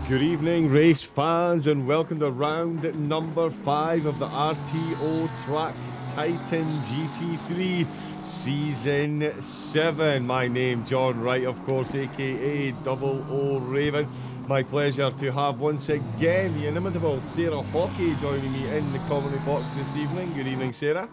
Good evening, race fans, and welcome to round number 5 of the RTO Track Titan GT3 Season 7. My name, John Wright, of course, aka Double O Raven. My pleasure to have once again the inimitable Sarah Hockey joining me in the commentary box this evening. Good evening, Sarah.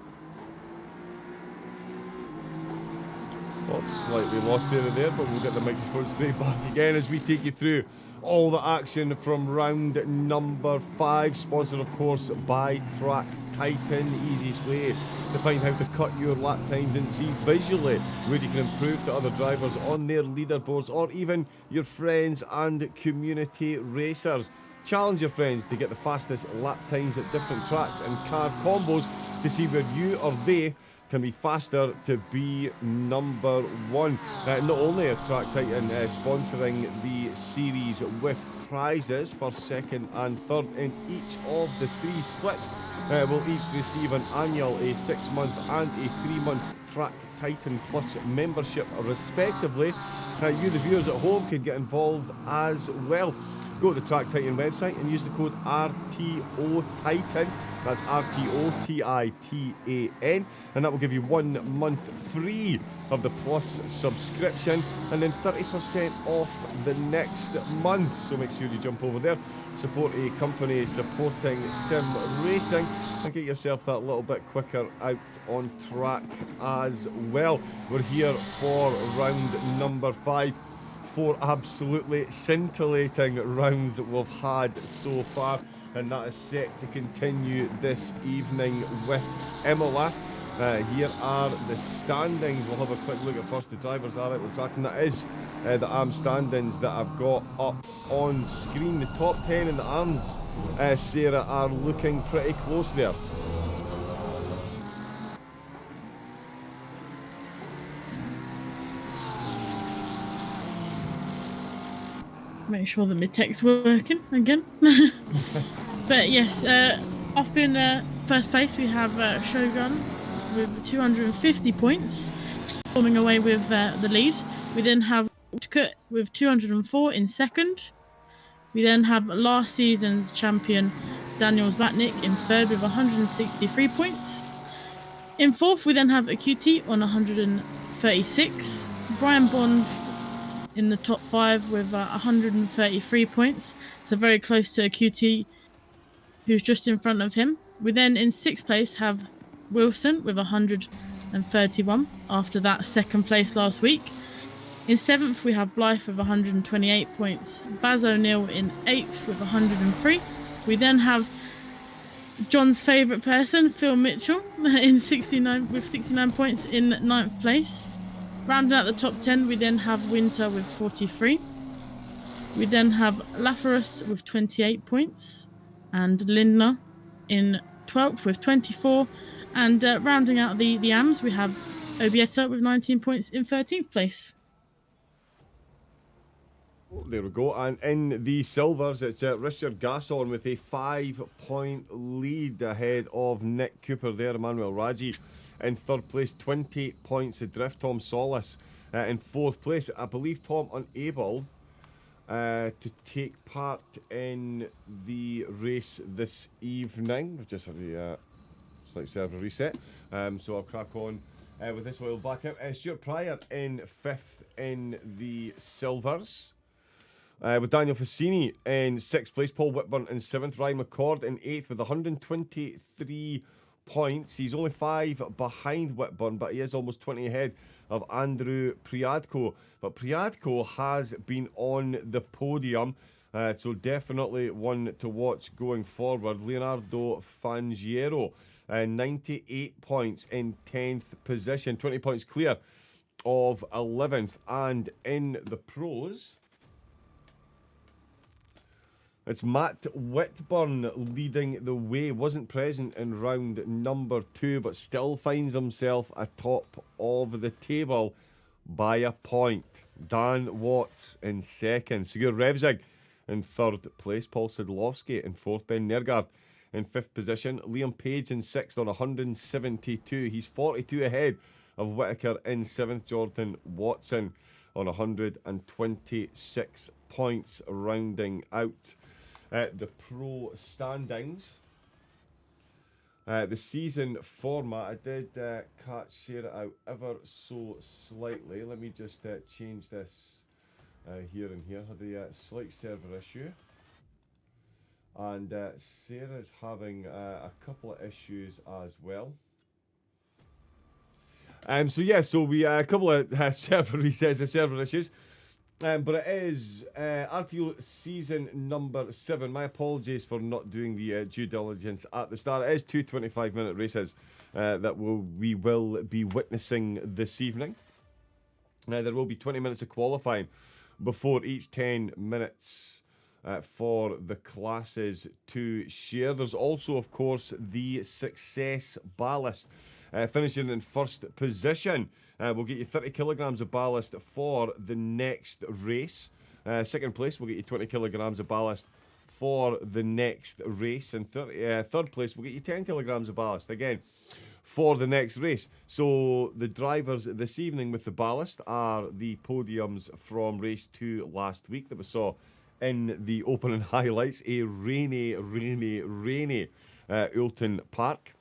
Oh, slightly lost Sarah there, but we'll get the microphone straight back again as we take you through all the action from round number 5, sponsored of course by Track Titan, the easiest way to find how to cut your lap times and see visually where you can improve to other drivers on their leaderboards or even your friends and community racers. Challenge your friends to get the fastest lap times at different tracks and car combos to see where you or they can be faster to be number 1. Not only are Track Titan sponsoring the series with prizes for second and third in each of the 3 splits, will each receive an annual, a 6-month and a 3-month Track Titan Plus membership respectively. You the viewers at home can get involved as well. Go to the Track Titan website and use the code RTO Titan. That's RTOTITAN, and that will give you 1 month free of the Plus subscription and then 30% off the next month. So make sure you jump over there, support a company supporting sim racing, and get yourself that little bit quicker out on track as well. We're here for round number 5. 4 absolutely scintillating rounds that we've had so far, and that is set to continue this evening with Imola. Here are the standings. We'll have a quick look at first the drivers are out on track, and that is the ARMS standings that I've got up on screen. The top 10 in the ARMS, Sarah, are looking pretty close there. Make sure that my tech's working again. But yes, up in first place we have Shogun with 250 points, storming away with the lead. We then have Kut with 204 in second. We then have last season's champion Daniel Zlatnik in third with 163 points. In fourth we then have a QT on 136. Brian Bond in the top 5 with 133 points, so very close to a QT who's just in front of him. We then in 6th place have Wilson with 131 after that second place last week. In 7th we have Blythe with 128 points, Baz O'Neill in 8th with 103. We then have John's favourite person, Phil Mitchell, in 69 points in 9th place. Rounding out the top 10, we then have Winter with 43. We then have Lafarus with 28 points, and Lindner in 12th with 24. And rounding out the AMs, we have Obieta with 19 points in 13th place. There we go, and in the silvers, it's Richard Gasson with a 5-point lead ahead of Nick Cooper there, Emmanuel Raji in 3rd place, 20 points adrift. Tom Solis in 4th place. I believe Tom unable to take part in the race this evening. We've just had a slight server reset, so I'll crack on with this oil back out. Stuart Pryor in 5th in the silvers. With Daniel Fassini in 6th place, Paul Whitburn in 7th, Ryan McCord in 8th with 123 points. He's only 5 behind Whitburn, but he is almost 20 ahead of Andrew Priadko. But Priadko has been on the podium, so definitely one to watch going forward. Leonardo Fangiero, 98 points in 10th position, 20 points clear of 11th. And in the pros, it's Matt Whitburn leading the way. Wasn't present in round number 2, but still finds himself atop of the table by a point. Dan Watts in 2nd. Sigur Revzig in 3rd place. Paul Sidlowski in 4th. Ben Nergard in 5th position. Liam Page in 6th on 172. He's 42 ahead of Whitaker in 7th. Jordan Watson on 126 points, rounding out the pro standings. The season format, I did catch Sarah out ever so slightly. Let me just change this here and here. Had a slight server issue. And Sarah's having a couple of issues as well. So yeah, so we a couple of server resets and server issues. But it is RTO season number 7. My apologies for not doing the due diligence at the start. It is 2 25-minute races that we will be witnessing this evening. There will be 20 minutes of qualifying before each 10 minutes for the classes to share. There's also, of course, the success ballast. Finishing in first position will get you 30 kilograms of ballast for the next race. Second place will get you 20 kilograms of ballast for the next race. And third place will get you 10 kilograms of ballast again for the next race. So the drivers this evening with the ballast are the podiums from race 2 last week that we saw in the opening highlights. A rainy Oulton Park,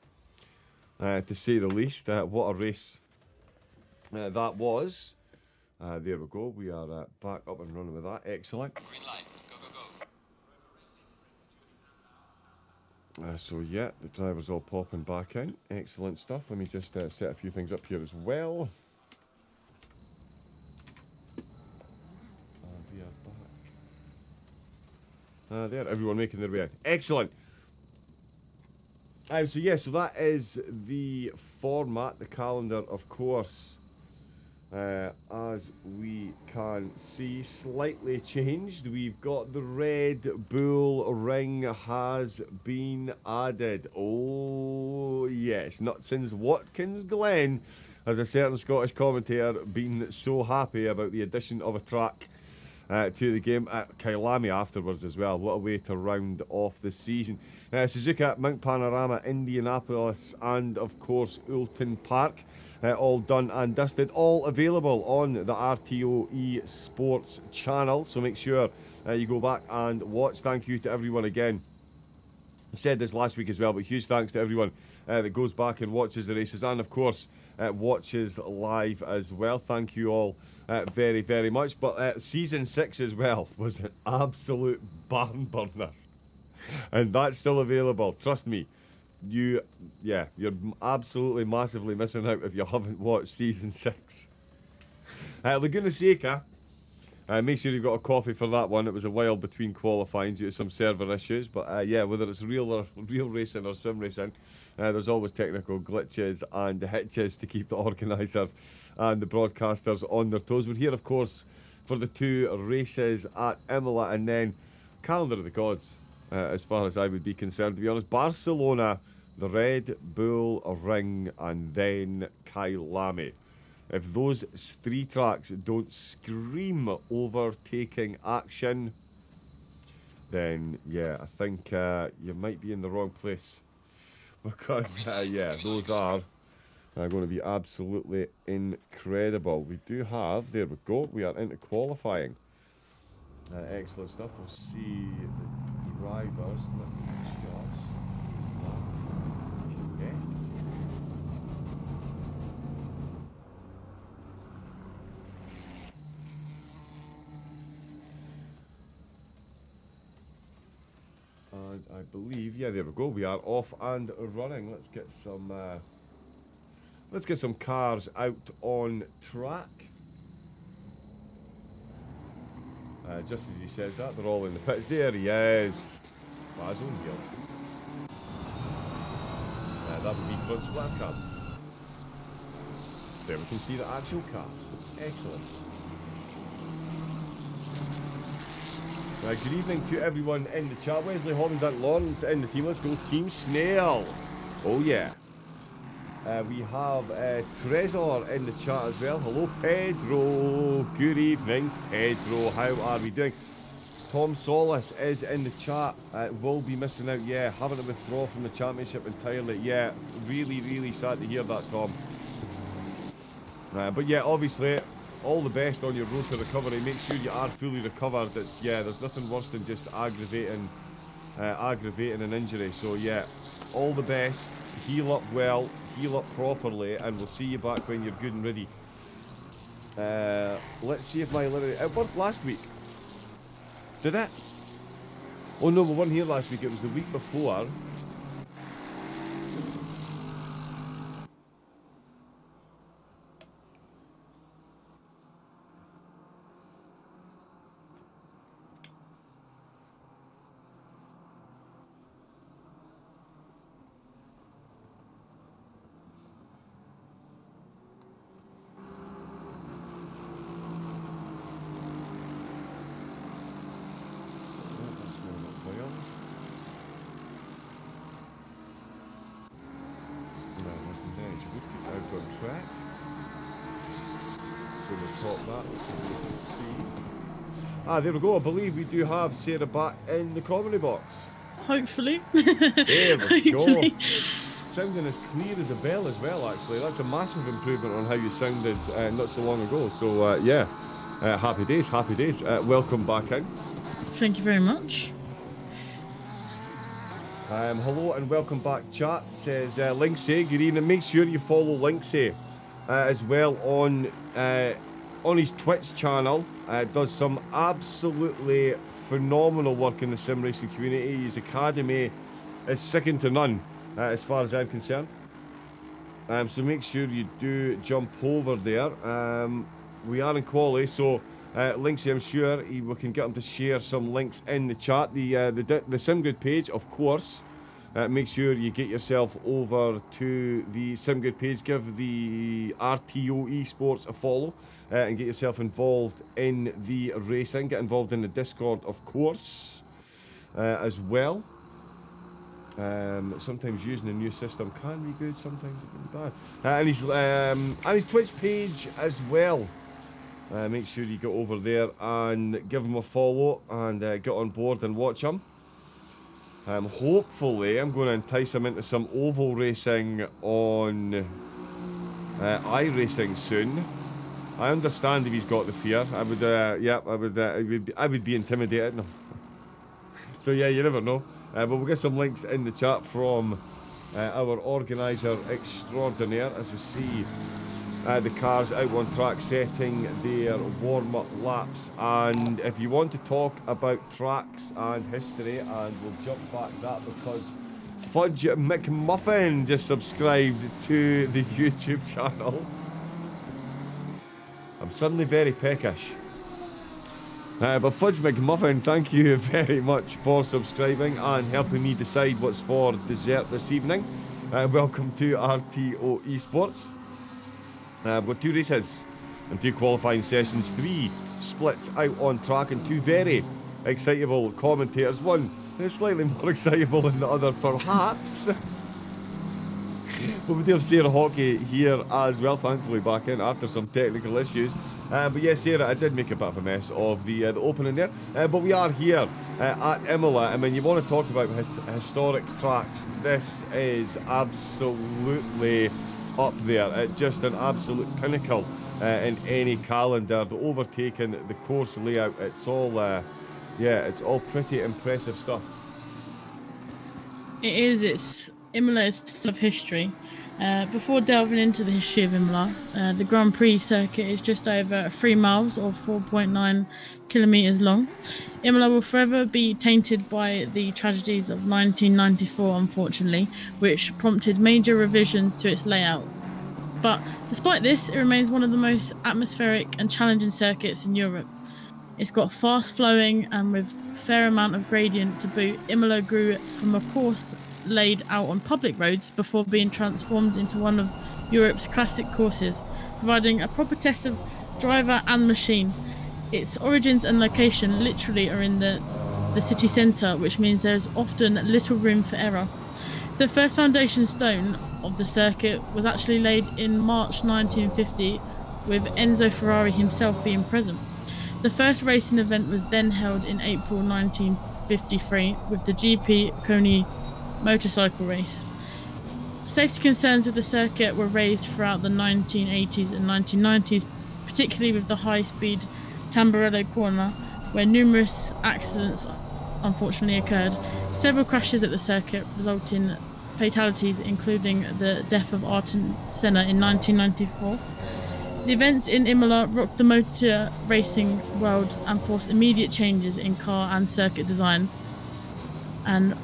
to say the least. What a race that was. There we go. We are back up and running with that. Excellent. Green light. Go, go, go. So yeah, the drivers all popping back in. Excellent stuff. Let me just set a few things up here as well. And we are back. There, everyone making their way in. Excellent. So yeah, so that is the format, the calendar, of course. As we can see, slightly changed. We've got the Red Bull ring has been added. Oh yes, not since Watkins Glen has a certain Scottish commentator been so happy about the addition of a track to the game. Kyalami afterwards as well. What a way to round off the season. Suzuka, Mount Panorama, Indianapolis, and of course Oulton Park. All done and dusted. All available on the RTO eSports channel. So make sure you go back and watch. Thank you to everyone again. I said this last week as well, but huge thanks to everyone that goes back and watches the races and of course watches live as well. Thank you all very, very much. But season 6 as well was an absolute barn burner. And that's still available. Trust me. You're absolutely massively missing out if you haven't watched season 6. Laguna Seca. Make sure you've got a coffee for that one. It was a while between qualifying due to some server issues. But yeah, whether it's real racing or sim racing, there's always technical glitches and hitches to keep the organisers and the broadcasters on their toes. We're here, of course, for the 2 races at Imola and then Calendar of the Gods. As far as I would be concerned, to be honest. Barcelona, the Red Bull ring, and then Kyalami. If those 3 tracks don't scream overtaking action, then yeah, I think you might be in the wrong place. Because yeah, those are going to be absolutely incredible. We do have, there we go, we are into qualifying. Excellent stuff. We'll see the drivers. Let me just connect. And I believe, yeah, there we go. We are off and running. Let's get some cars out on track. Just as he says that, they're all in the pits. There he is. Baz O'Neill. That would be front split cab. There we can see the actual cars. Excellent. Good evening to everyone in the chat. Wesley Hobbins and Lawrence in the team. Let's go Team Snail. Oh yeah. We have Trezor in the chat as well. Hello, Pedro. Good evening, Pedro. How are we doing? Tom Solis is in the chat. Will be missing out. Yeah, having to withdraw from the championship entirely. Yeah, really, really sad to hear that, Tom. But yeah, obviously, all the best on your road to recovery. Make sure you are fully recovered. There's nothing worse than just aggravating an injury. So yeah, all the best. Heal up well, heal up properly, and we'll see you back when you're good and ready. Let's see if it worked last week. Did it? Oh no, we weren't here last week. It was the week before. Track. So we'll pop that so we can see. Ah, there we go. I believe we do have Sarah back in the comedy box. Hopefully. There we Hopefully. go. Sounding as clear as a bell as well, actually. That's a massive improvement on how you sounded not so long ago. So, yeah. Happy days, happy days. Welcome back in. Thank you very much. Hello and welcome back, chat, says Linksay. Good evening. Make sure you follow Linksay as well on his Twitch channel. Does some absolutely phenomenal work in the sim racing community. His academy is second to none as far as I'm concerned. So make sure you do jump over there. We are in quality, so Linksay, I'm sure we can get him to share some links in the chat. The SimGrid page, of course. Make sure you get yourself over to the SimGrid page. Give the RTO esports a follow and get yourself involved in the racing. Get involved in the Discord, of course, as well. Sometimes using a new system can be good, sometimes it can be bad. And his Twitch page as well. Make sure you go over there and give him a follow and get on board and watch him. Hopefully, I'm going to entice him into some oval racing on iRacing soon. I understand if he's got the fear. I would be intimidated. So yeah, you never know. But we'll get some links in the chat from our organiser extraordinaire as we see the cars out on track setting their warm-up laps. And if you want to talk about tracks and history, and we'll jump back that because Fudge McMuffin just subscribed to the YouTube channel. I'm suddenly very peckish. But Fudge McMuffin, thank you very much for subscribing and helping me decide what's for dessert this evening. Welcome to RTO Esports. We've got 2 races and 2 qualifying sessions, 3 splits out on track, and 2 very excitable commentators. One is slightly more excitable than the other, perhaps. But we do have Sarah Hockey here as well, thankfully back in after some technical issues. But yes, Sarah, I did make a bit of a mess of the opening there. But we are here at Imola, and when you want to talk about historic tracks, this is absolutely up there. Just an absolute pinnacle in any calendar. The overtaking, the course layout, it's all pretty impressive stuff. It is. Imola is full of history. Before delving into the history of Imola, the Grand Prix circuit is just over 3 miles or 4.9 kilometres long. Imola will forever be tainted by the tragedies of 1994, unfortunately, which prompted major revisions to its layout. But despite this, it remains one of the most atmospheric and challenging circuits in Europe. It's got fast flowing and with a fair amount of gradient to boot. Imola grew from a course laid out on public roads before being transformed into one of Europe's classic courses, providing a proper test of driver and machine. Its origins and location literally are in the city centre, which means there's often little room for error. The first foundation stone of the circuit was actually laid in March 1950, with Enzo Ferrari himself being present. The first racing event was then held in April 1953 with the GP Coney motorcycle race. Safety concerns with the circuit were raised throughout the 1980s and 1990s particularly with the high-speed Tamburello corner, where numerous accidents unfortunately occurred. Several crashes at the circuit resulting in fatalities, including the death of Ayrton Senna in 1994. The events in Imola rocked the motor racing world and forced immediate changes in car and circuit design. And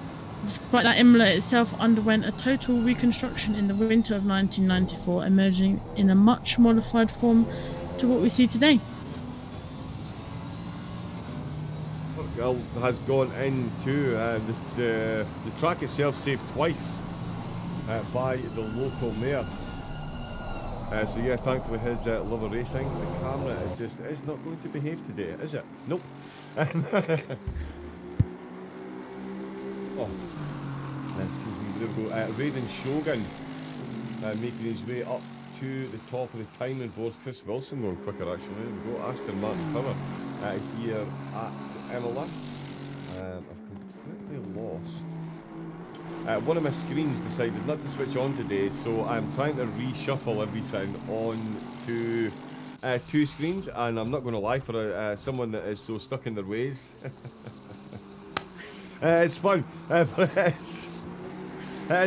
despite that, Imola itself underwent a total reconstruction in the winter of 1994, emerging in a much modified form to what we see today. Portugal has gone into the track itself saved twice by the local mayor. So yeah, thankfully his love of racing. The camera it just is not going to behave today, is it? Nope. Oh, excuse me. There we go. Raiden Shogun making his way up to the top of the timing boards. Chris Wilson going quicker actually. There we go. Aston Martin power here at Imola. I've completely lost. One of my screens decided not to switch on today, so I'm trying to reshuffle everything on to two screens, and I'm not going to lie, for someone that is so stuck in their ways. It's fun, but it is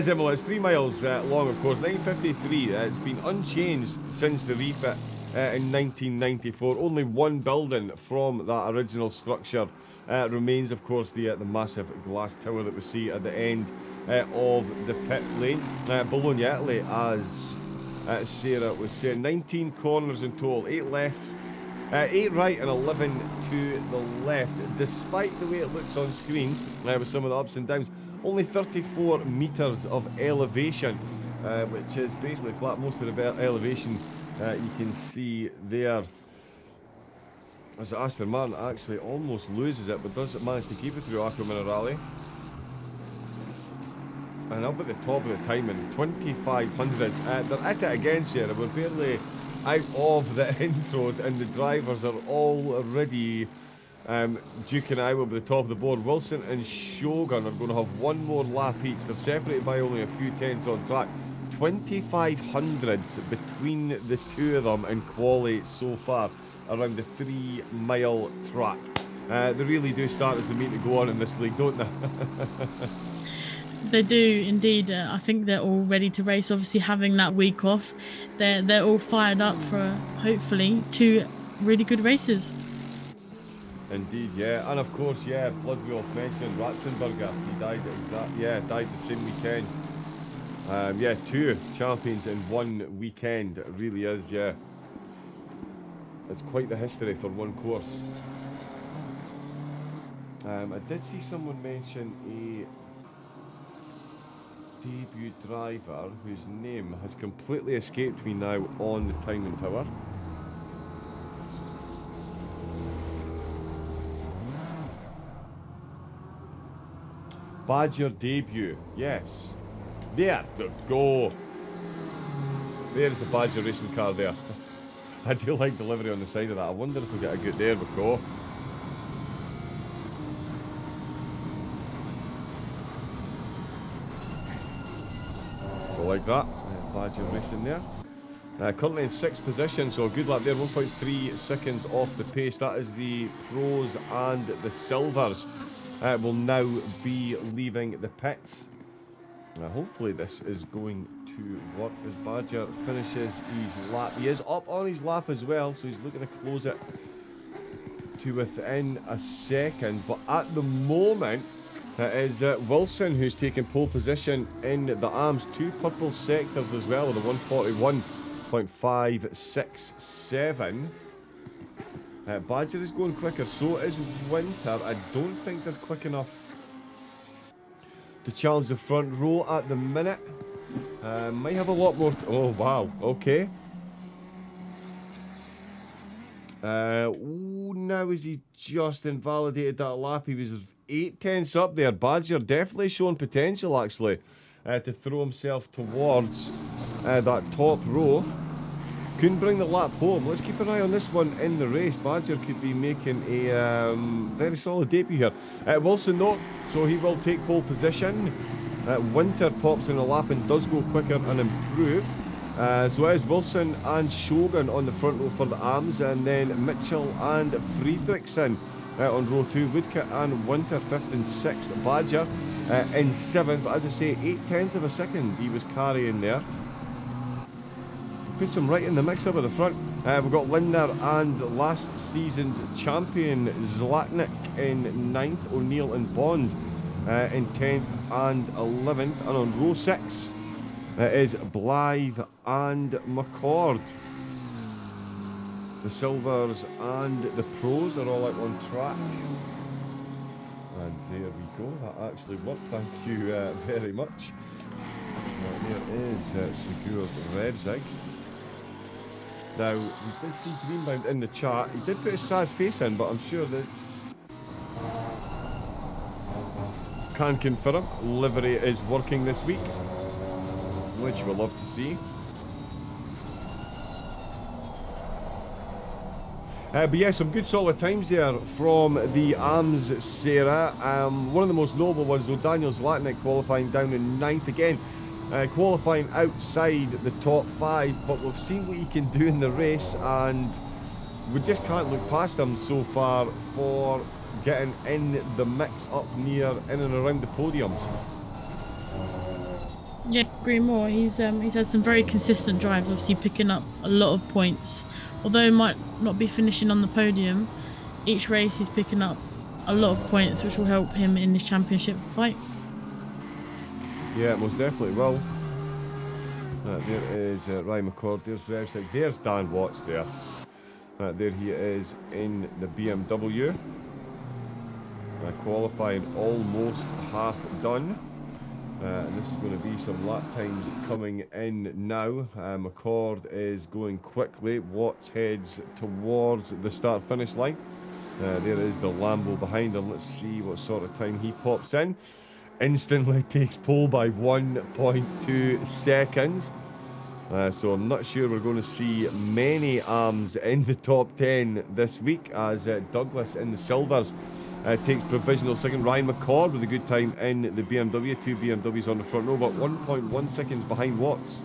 Imola. It's 3 miles long, of course, 953. It's been unchanged since the refit in 1994. Only one building from that original structure remains, of course, the massive glass tower that we see at the end of the pit lane. Bologna, Italy, as Sarah was saying, 19 corners in total, 8 left, 8 right and 11 to the left. Despite the way it looks on screen, with some of the ups and downs, only 34 metres of elevation, which is basically flat. Most of the elevation you can see there. As Aston Martin actually almost loses it, but does manage to keep it through Aqua Minerale. And up at the top of the timing, 2500s. They're at it again, Sarah. We're barely out of the intros, and the drivers are already duking out over the top of the board. Wilson and Shogun are going to have one more lap each. They're separated by only a few tenths on track. 2500s between the two of them in quali so far around the 3 mile track. They really do start as the meet to go on in this league, don't they? They do indeed. I think they're all ready to race. Obviously, having that week off, they're all fired up for hopefully 2 really good races. Indeed, yeah, and of course, yeah, blood we off mentioned Ratzenberger. He died died the same weekend. Yeah, 2 champions in 1 weekend. It really is, yeah. It's quite the history for one course. I did see someone mention a debut driver whose name has completely escaped me now on the timing tower. Badger debut, yes. There we go. There's the Badger racing car there. I do like the livery on the side of that. I wonder if we get a good... There we go. So like that. Badger racing there. Currently in 6th position, so good luck there. 1.3 seconds off the pace. That is the pros and the silvers. Will now be leaving the pits. Hopefully this is going to work as Badger finishes his lap. He is up on his lap as well, so he's looking to close it to within a second. But at the moment, it is Wilson who's taken pole position in the AMS. 2 purple sectors as well with a 141.567. Badger is going quicker, so is Winter. I don't think they're quick enough to challenge the front row at the minute. Might have a lot more... Oh, wow. Okay. Now is he just invalidated that lap? He was 8 tenths up there. Badger definitely showing potential, actually, to throw himself towards that top row. Couldn't bring the lap home. Let's keep an eye on this one in the race. Badger could be making a very solid debut here. Wilson not, so he will take pole position. Winter pops in a lap and does go quicker and improve. So it is Wilson and Shogun on the front row for the Arms, and then Mitchell and Friedrichsen on row 2. Woodcote and Winter 5th and 6th. Badger in 7th, but as I say, 0.8 of a second he was carrying there. Puts him right in the mix up at the front. We've got Lindner and last season's champion Zlatnik in 9th. O'Neill and Bond in 10th and 11th. And on row 6 is Blythe and McCord. The Silvers and the Pros are all out on track. And there we go. That actually worked. Thank you very much. There is Sigurd Revzig. Now, we did see Greenbound in the chat. He did put a sad face in, but I'm sure this can confirm livery is working this week, which we'll love to see. But yeah, some good solid times there from the Arms Sarah. One of the most notable ones, though, Daniel Zlatnik qualifying down in 9th again. Qualifying outside the top 5, but we've seen what he can do in the race, and we just can't look past him so far for getting in the mix up near in and around the podiums. Yeah, agree more. He's had some very consistent drives, obviously picking up a lot of points. Although he might not be finishing on the podium, each race he's picking up a lot of points, which will help him in his championship fight. Yeah, most definitely will. There is Ryan McCord, there's Revsig, there's Dan Watts there. There he is in the BMW. Qualifying almost half done. And this is going to be some lap times coming in now. McCord is going quickly. Watts heads towards the start-finish line. There is the Lambo behind him. Let's see what sort of time he pops in. Instantly takes pole by 1.2 seconds. So I'm not sure we're going to see many Arms in the top 10 this week, as Douglas in the Silvers takes provisional second. Ryan McCord with a good time in the BMW. 2 BMWs on the front row, but 1.1 seconds behind Watts.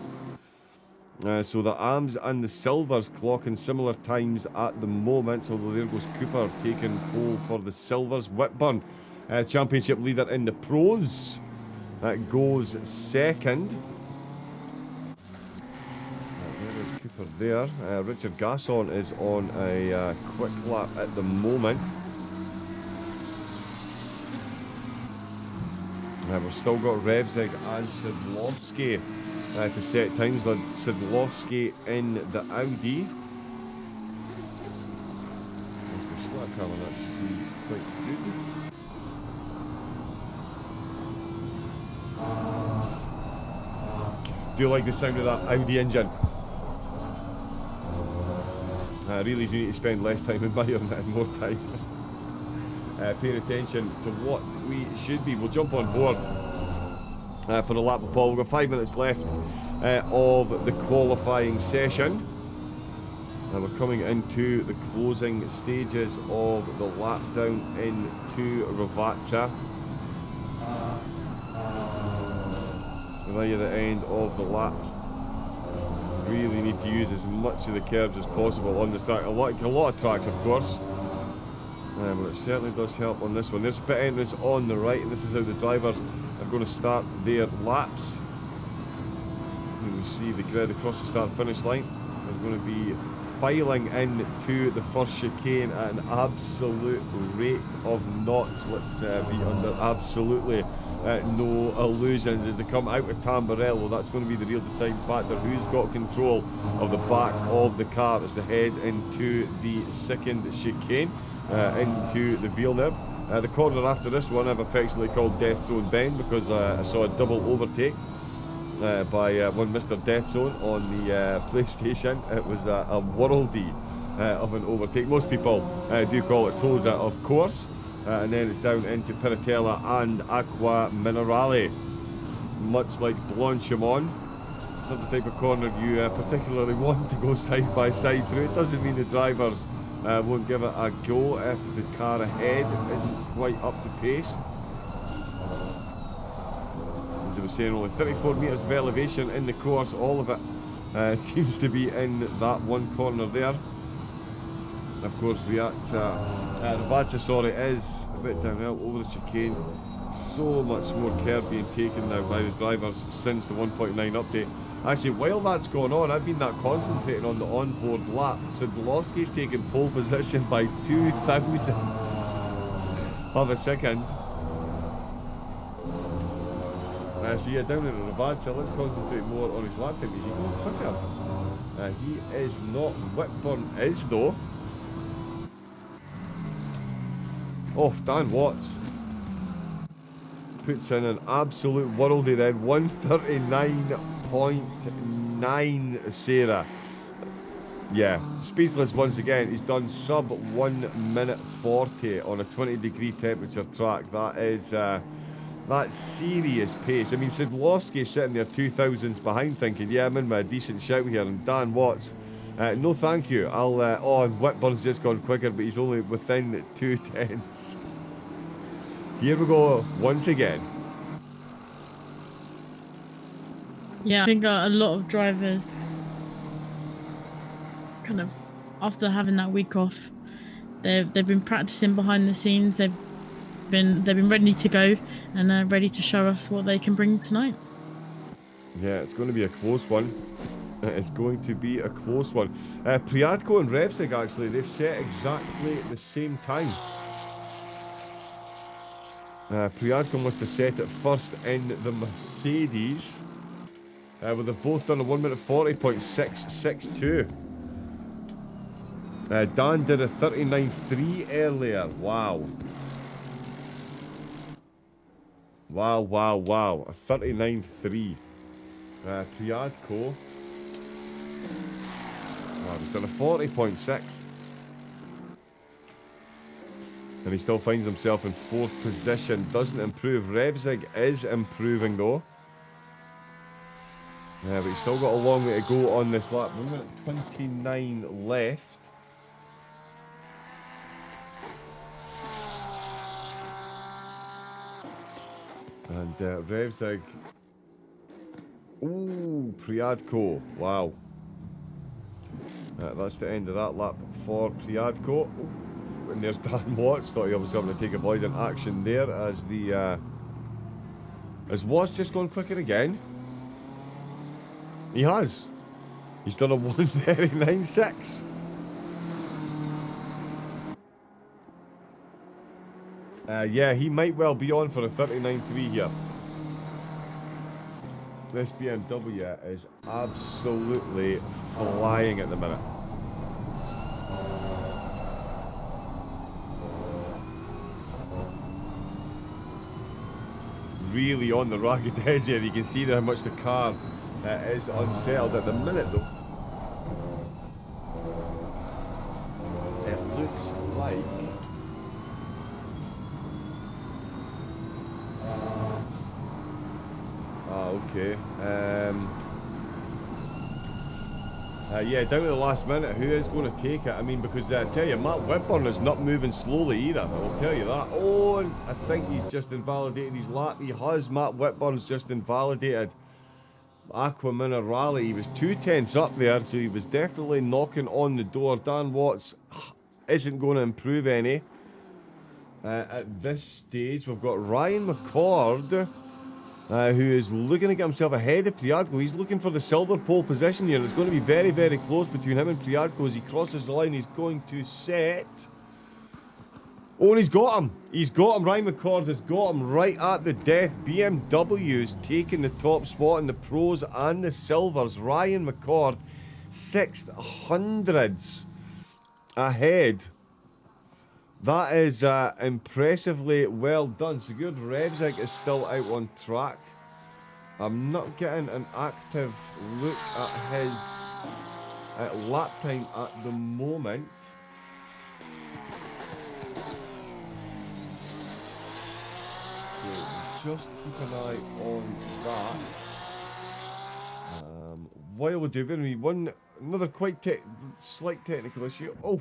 So the Arms and the Silvers clocking similar times at the moment. So there goes Cooper taking pole for the Silvers. Whitburn, championship leader in the Pros, goes second. There is Cooper there. Richard Gasson is on a quick lap at the moment. We've still got Revzig and Sidlowski to set times. Sidlowski in the Audi. That's the split colour, that should be quite good. Do you like the sound of that Audi engine? I really do need to spend less time in Bayern and more time paying attention to what we should be. We'll jump on board for the lap of Paul. We've got 5 minutes left of the qualifying session. We're coming into the closing stages of the lap down into Ravazza. Right at the end of the laps. Really need to use as much of the curves as possible on this track. A lot of tracks, of course. But it certainly does help on this one. There's a pit entrance on the right, and this is how the drivers are going to start their laps. You can see the grid across the start-finish line. They're going to be filing into the first chicane at an absolute rate of knots. Let's be under absolutely no illusions as they come out of Tamburello. That's going to be the real deciding factor. Who's got control of the back of the car as they head into the second chicane, into the Villeneuve. The corner after this one I've affectionately called Death Zone Bend, because I saw a double overtake by one Mr. Death Zone on the PlayStation. It was a worldie of an overtake. Most people do call it Tosa, of course. And then it's down into Piratella and Aqua Minerale. Much like Blanchimont, not the type of corner you particularly want to go side by side through. It doesn't mean the drivers won't give it a go if the car ahead isn't quite up to pace. As I was saying, only 34 metres of elevation in the course, all of it Seems to be in that one corner there. Of course, Ravazza, sorry, is a bit downhill over the chicane. So much more care being taken now by the drivers since the 1.9 update. Actually, while that's going on, I've been that concentrating on the onboard lap. Sadlowski's taken pole position by 2 thousandths of a second. So yeah, down in Ravazza, let's concentrate more on his lap time. Is he going quicker? He is not. Whitburn is though. Oh, Dan Watts puts in an absolute worldie then. 139.9, Sarah. Yeah, speechless once again. He's done sub 1 minute 40 on a 20-degree temperature track. That is that's serious pace. I mean, Sadlowski sitting there 2 thousandths behind thinking, yeah, I'm in my decent shout here. And Dan Watts, no thank you. And Whitburn's just gone quicker, but he's only within 2 tenths. Here we go once again. Yeah, I think a lot of drivers kind of, after having that week off, they've been practicing behind the scenes. They've been ready to go and ready to show us what they can bring tonight. Yeah, it's going to be a close one. It's going to be a close one. Priadko and Revsig, actually, they've set exactly the same time. Priadko must have set it first in the Mercedes. Well, they've both done a 1 minute 40.662. Dan did a 39.3 earlier. Wow. Wow. A 39.3. Priadko. Wow, he's done a 40.6. And he still finds himself in 4th position. Doesn't improve. Revsig is improving though. Yeah, but he's still got a long way to go on this lap. 1 minute 29 left. And Revsig. Ooh, Priadko. Wow. That's the end of that lap for Priadko. Ooh, and there's Dan Watts. Thought he was going to take avoidant action there as the... Has Watts just gone quicker again? He has. He's done a 139.6. Yeah, he might well be on for a 39.3 here. This BMW is absolutely flying at the minute. Really on the ragged edge here. You can see there how much the car is unsettled at the minute though. It looks like okay. Yeah, down to the last minute, who is going to take it? I mean, because I tell you, Matt Whitburn is not moving slowly either, I'll tell you that. Oh, and I think he's just invalidated his lap. He has. Matt Whitburn's just invalidated Aqua Minerale. He was 2 tenths up there, so he was definitely knocking on the door. Dan Watts isn't going to improve any. At this stage, we've got Ryan McCord, who is looking to get himself ahead of Priadko. He's looking for the silver pole position here. It's going to be very, very close between him and Priadko as he crosses the line. He's going to set... Oh, and he's got him. He's got him. Ryan McCord has got him right at the death. BMW's taking the top spot in the pros and the silvers. Ryan McCord, 600ths ahead. That is impressively well done. Sigurd Revsig is still out on track. I'm not getting an active look at his lap time at the moment. So just keep an eye on that. While we're doing another quite slight technical issue. Oh.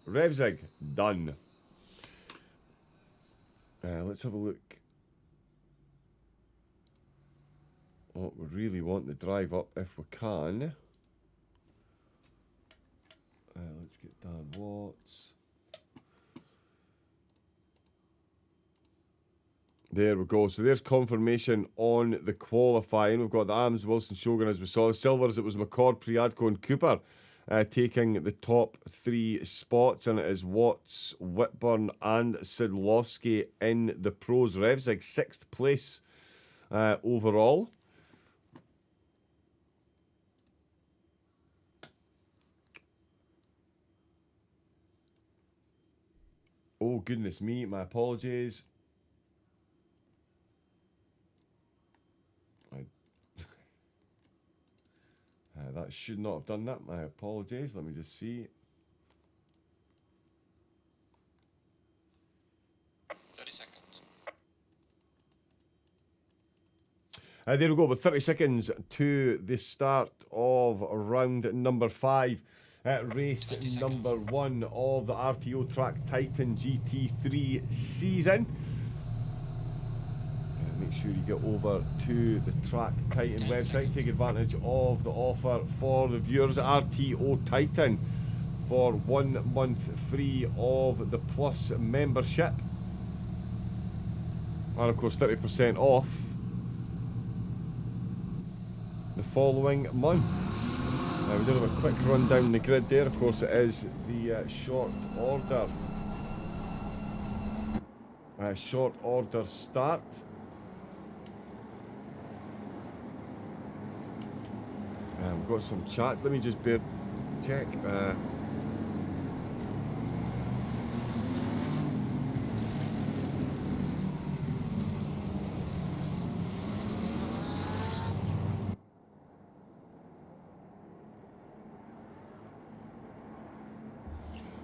Revsig, done. Let's have a look Oh, we really want the drive up if we can. Let's get Dan Watts. There we go. So there's confirmation on the qualifying. We've got the Ams, Wilson, Shogun as we saw. The silvers, it was McCord, Priadko and Cooper taking the top 3 spots. And it is Watts, Whitburn and Sidlowski in the pros. Revsig, 6th place overall. Oh, goodness me. My apologies. That should not have done that. My apologies. Let me just see. 30 seconds. There we go, with 30 seconds to the start of round number 5. Race number 1 of the RTO Track Titan GT3 season. Make sure you get over to the Track Titan website. Take advantage of the offer for the viewers. RTO Titan for 1 month free of the Plus membership. And of course 30% off the following month. We did have a quick run down the grid there. Of course it is the short order start. We've got some chat. Let me just check.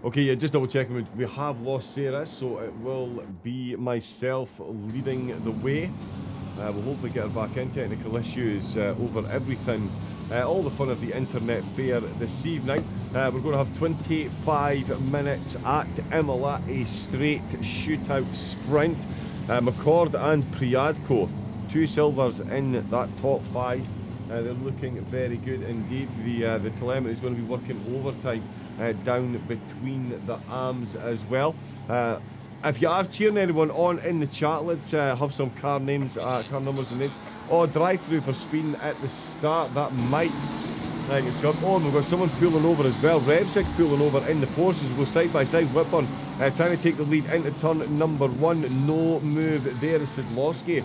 Okay, yeah, just double checking. We have lost Sarah, so it will be myself leading the way. We'll hopefully get her back in. Technical issues over everything. All the fun of the internet fair this evening. We're going to have 25 minutes at Imola, a straight shootout sprint. McCord and Priadko, 2 silvers in that top 5. They're looking very good indeed. The telemetry is going to be working overtime down between the arms as well. If you are cheering anyone on in the chat, let's have some car names, car numbers and names. Oh, drive-through for speeding at the start. That might get scrubbed. Oh, and we've got someone pulling over as well. Revsig pulling over in the Porsches. We'll go side by side. Whitburn trying to take the lead into turn number 1. No move there. Sidlowski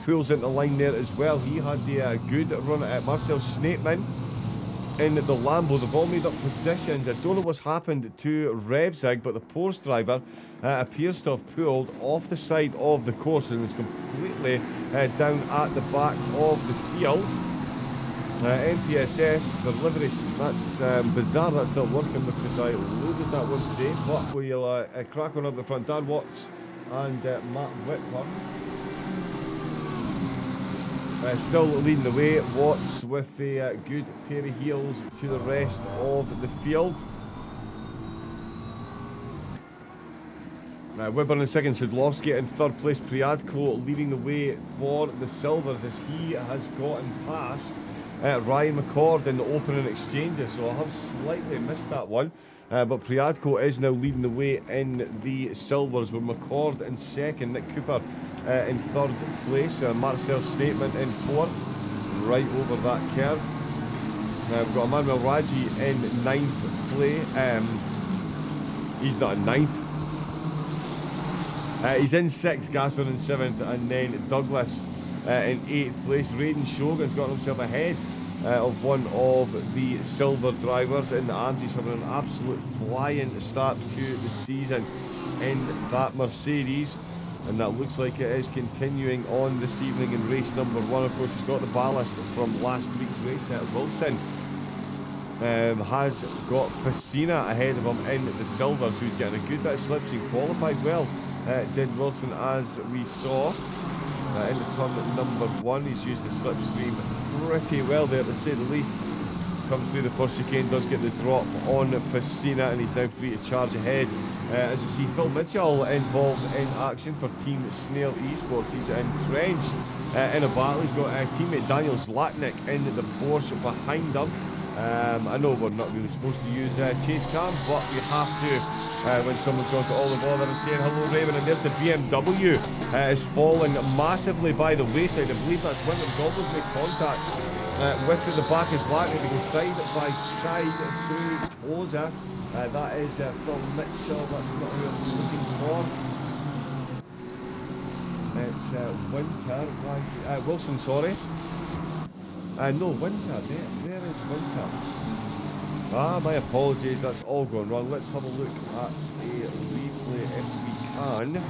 pulls into line there as well. He had the good run at Marcel Snapeman in the Lambo. They've all made up positions. I don't know what's happened to Revsig, but the Porsche driver appears to have pulled off the side of the course and is completely down at the back of the field. MPSS, the livery, that's bizarre that's not working because I loaded that one today, but we'll crack on up the front. Dan Watts and Matt Whitburn still leading the way. Watts with a good pair of heels to the rest of the field. Whitburn in second, Sidlowski in third place. Priadko leading the way for the silvers as he has gotten past Ryan McCord in the opening exchanges, so I have slightly missed that one. But Priadko is now leading the way in the silvers with McCord in second, Nick Cooper in third place, Marcel Snapeman in fourth, right over that curve. We've got Emmanuel Raji in ninth place. He's not in ninth. He's in sixth, Gasson in seventh, and then Douglas in eighth place. Raiden Shogun's got himself ahead of one of the silver drivers in the AMS. He's having an absolute flying start to the season in that Mercedes, and that looks like it is continuing on this evening in race number 1. Of course, he's got the ballast from last week's race. Wilson has got Facina ahead of him in the silver, so he's getting a good bit of slipstream. Qualified well, did Wilson, as we saw into turn number 1. He's used the slipstream pretty well there, to say the least. Comes through the first chicane, does get the drop on Facina, and he's now free to charge ahead. As you see, Phil Mitchell involved in action for Team Snail Esports. He's entrenched in a battle. He's got teammate Daniel Zlatnik in the Porsche behind him. I know we're not really supposed to use chase cam, but we have to when someone's gone to all the bother and saying hello, Raymond. And there's the BMW is falling massively by the wayside. I believe that's when it was almost made contact with the back of Zlatnik. They go side by side through Oza. That is Phil Mitchell. That's not who I'm looking for. It's Winter. Wilson, sorry. No, Winter. There is Winter. My apologies. That's all gone wrong. Let's have a look at a replay if we can.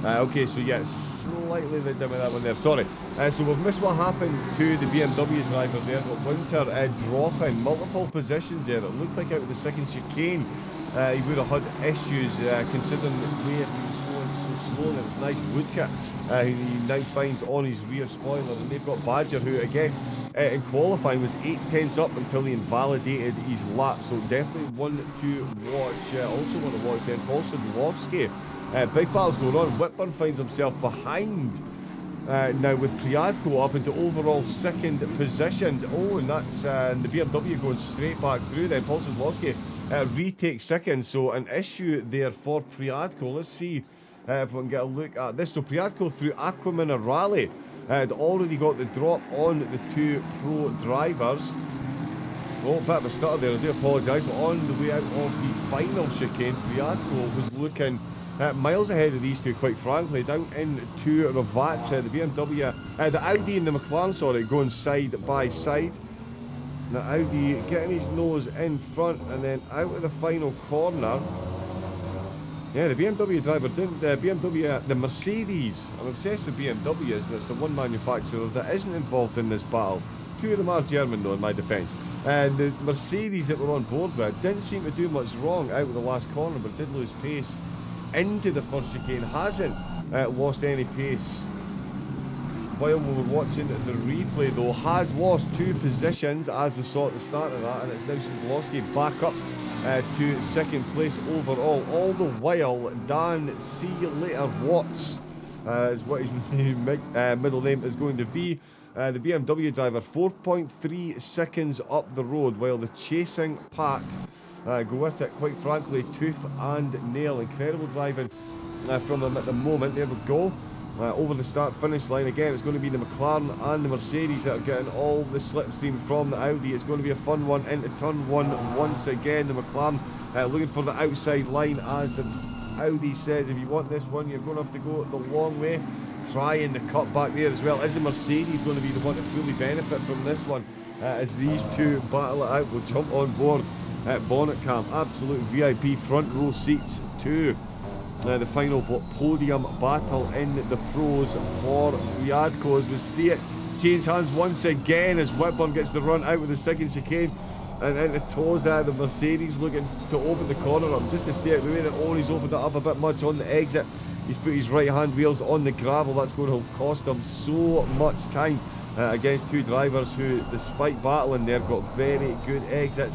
Okay, so yeah, slightly the dim of that one there. Sorry. So we've missed what happened to the BMW driver there, but Winter dropping multiple positions there. It looked like out of the second chicane he would have had issues considering where he was going so slow. There was nice woodcut he now finds on his rear spoiler, and they've got Badger, who again in qualifying was 8/10 up until he invalidated his lap. So definitely one to watch. Also want to watch then Paul Sadlowski. Big battles going on. Whitburn finds himself behind now with Priadko up into overall second position. Oh, and that's the BMW going straight back through then. Paul Sadlowski retakes second, so an issue there for Priadko. Let's see if we can get a look at this. So Priadko through Aquamina Rally had already got the drop on the two pro drivers. Oh, bit of a stutter there, I do apologise, but on the way out of the final chicane, Priadko was looking miles ahead of these two, quite frankly. Down into Ravat, the BMW, the Audi and the McLaren, sorry, going side by side. The Audi getting his nose in front and then out of the final corner. Yeah, the BMW driver didn't, the Mercedes. I'm obsessed with BMWs, and it's the one manufacturer that isn't involved in this battle. Two of them are German though, in my defence. And the Mercedes that we're on board with didn't seem to do much wrong out of the last corner, but did lose pace into the first chicane. Hasn't lost any pace while we were watching the replay though. Has lost 2 positions as we saw at the start of that, and it's now Sadlowski back up to second place overall. All the while, Dan See You Later Watts is what his middle name is going to be. The BMW driver 4.3 seconds up the road, while the chasing pack go with it, quite frankly, tooth and nail. Incredible driving from them at the moment. There we go. Over the start-finish line again, it's going to be the McLaren and the Mercedes that are getting all the slipstream from the Audi. It's going to be a fun one into turn 1 once again. The McLaren looking for the outside line, as the Audi says, if you want this one, you're going to have to go the long way. Trying the cut back there as well. Is the Mercedes going to be the one to fully benefit from this one? As these two battle it out, we'll jump on board at bonnet cam. Absolute VIP front row seats to the final podium battle in the pros for Priadko, as we see it change hands once again as Whitburn gets the run out with the second chicane and into Toza. The Mercedes looking to open the corner up just to stay out of the way. That he's opened it up a bit much on the exit. He's put his right hand wheels on the gravel. That's going to cost him so much time against two drivers who, despite battling there, got very good exits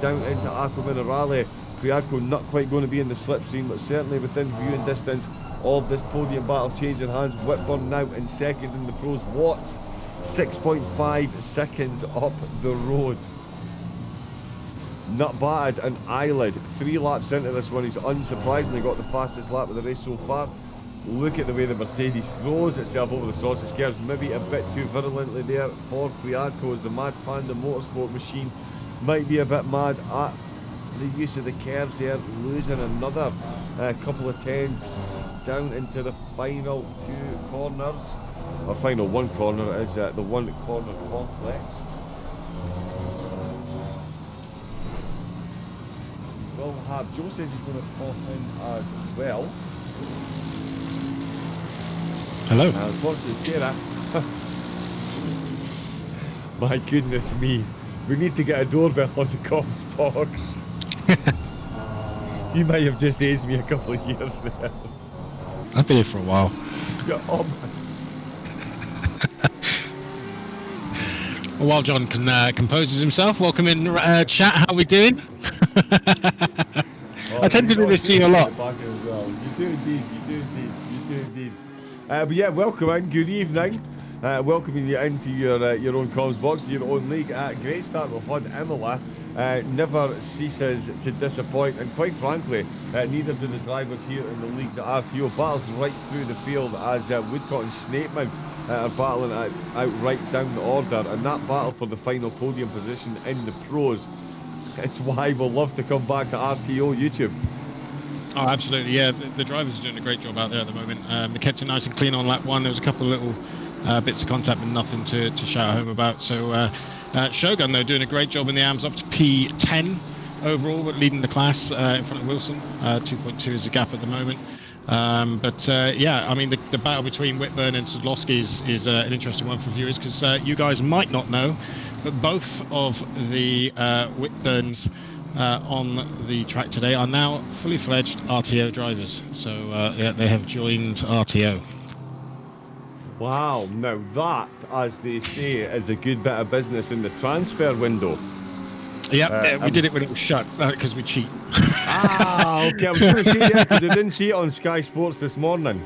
down into Aquamina Rally. Priadko not quite going to be in the slipstream, but certainly within viewing distance of this podium battle. Changing hands, Whitburn now in second in the pros. Watts 6.5 seconds up the road. Not bad. And Eyelid 3 laps into this one, he's unsurprisingly got the fastest lap of the race so far. Look at the way the Mercedes throws itself over the sausage curves, maybe a bit too virulently there for Priadko, as the Mad Panda Motorsport machine might be a bit mad at the use of the curves there, losing another couple of tenths down into the final 2 corners, or final 1 corner is the 1 corner complex. We'll have, Joe says he's going to pop in as well. Hello. Unfortunately, Sarah. My goodness me. We need to get a doorbell on the comms box. You might have just aged me a couple of years there. I've been here for a while. Yeah, oh Well, while John composes himself, welcome in chat. How are we doing? I tend to do this to you a lot. You do indeed. But yeah, welcome in. Good evening. Welcoming you into your own comms box, your own league. Great start we've had. Imola never ceases to disappoint, and quite frankly, neither do the drivers here in the leagues at RTO. Battles right through the field as Woodcock and Snapeman are battling out right down the order, and that battle for the final podium position in the pros. It's why we'll love to come back to RTO YouTube. Oh, absolutely. Yeah, the drivers are doing a great job out there at the moment. They kept it nice and clean on lap 1. There was a couple of little bits of contact, but nothing to shout home about. So Shogun, though, doing a great job in the AMs, up to P10 overall, but leading the class in front of Wilson. 2.2 is the gap at the moment. Yeah, I mean, the battle between Whitburn and Sadlowski is an interesting one for viewers, because you guys might not know, but both of the Whitburns on the track today are now fully fledged RTO drivers. So they have joined RTO. Wow, now that, as they say, is a good bit of business in the transfer window. Yeah, we did it when it was shut, because we cheat. Okay, I was going to say, yeah, because I didn't see it on Sky Sports this morning.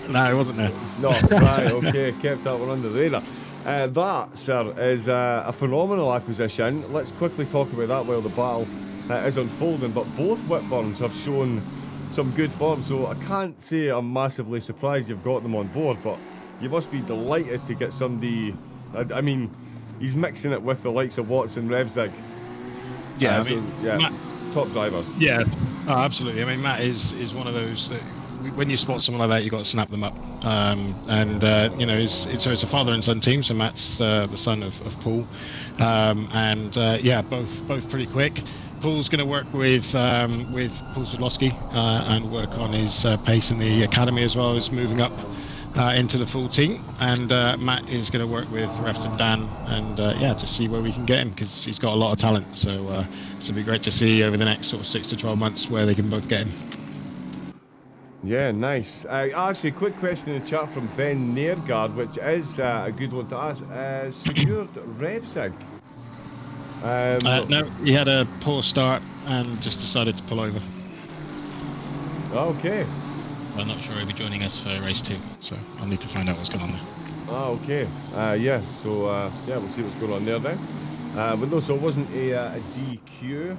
No, it wasn't there. No, right, okay, kept that one under the radar. That, sir, is a phenomenal acquisition. Let's quickly talk about that while the battle is unfolding. But both Whitburns have shown some good form, so I can't say I'm massively surprised you've got them on board, but you must be delighted to get somebody. I mean, he's mixing it with the likes of Watson, Revzig. Yeah, Matt, top drivers. Yeah, absolutely. I mean, Matt is one of those that when you spot someone like that, you've got to snap them up. It's a father and son team. So Matt's the son of Paul, both pretty quick. Paul's going to work with Paul Sadlowski and work on his pace in the academy, as well as moving up into the full team. And Matt is going to work with Refs and Dan, and just see where we can get him, because he's got a lot of talent. So it'll be great to see over the next sort of 6 to 12 months where they can both get him. Yeah, nice. Actually, quick question in the chat from Ben Nairgard, which is a good one to ask. Secured Revzig? No, he had a poor start and just decided to pull over. Okay. I'm not sure he'll be joining us for race 2, so I'll need to find out what's going on there. Okay. So we'll see what's going on there then. But no, so it wasn't a DQ.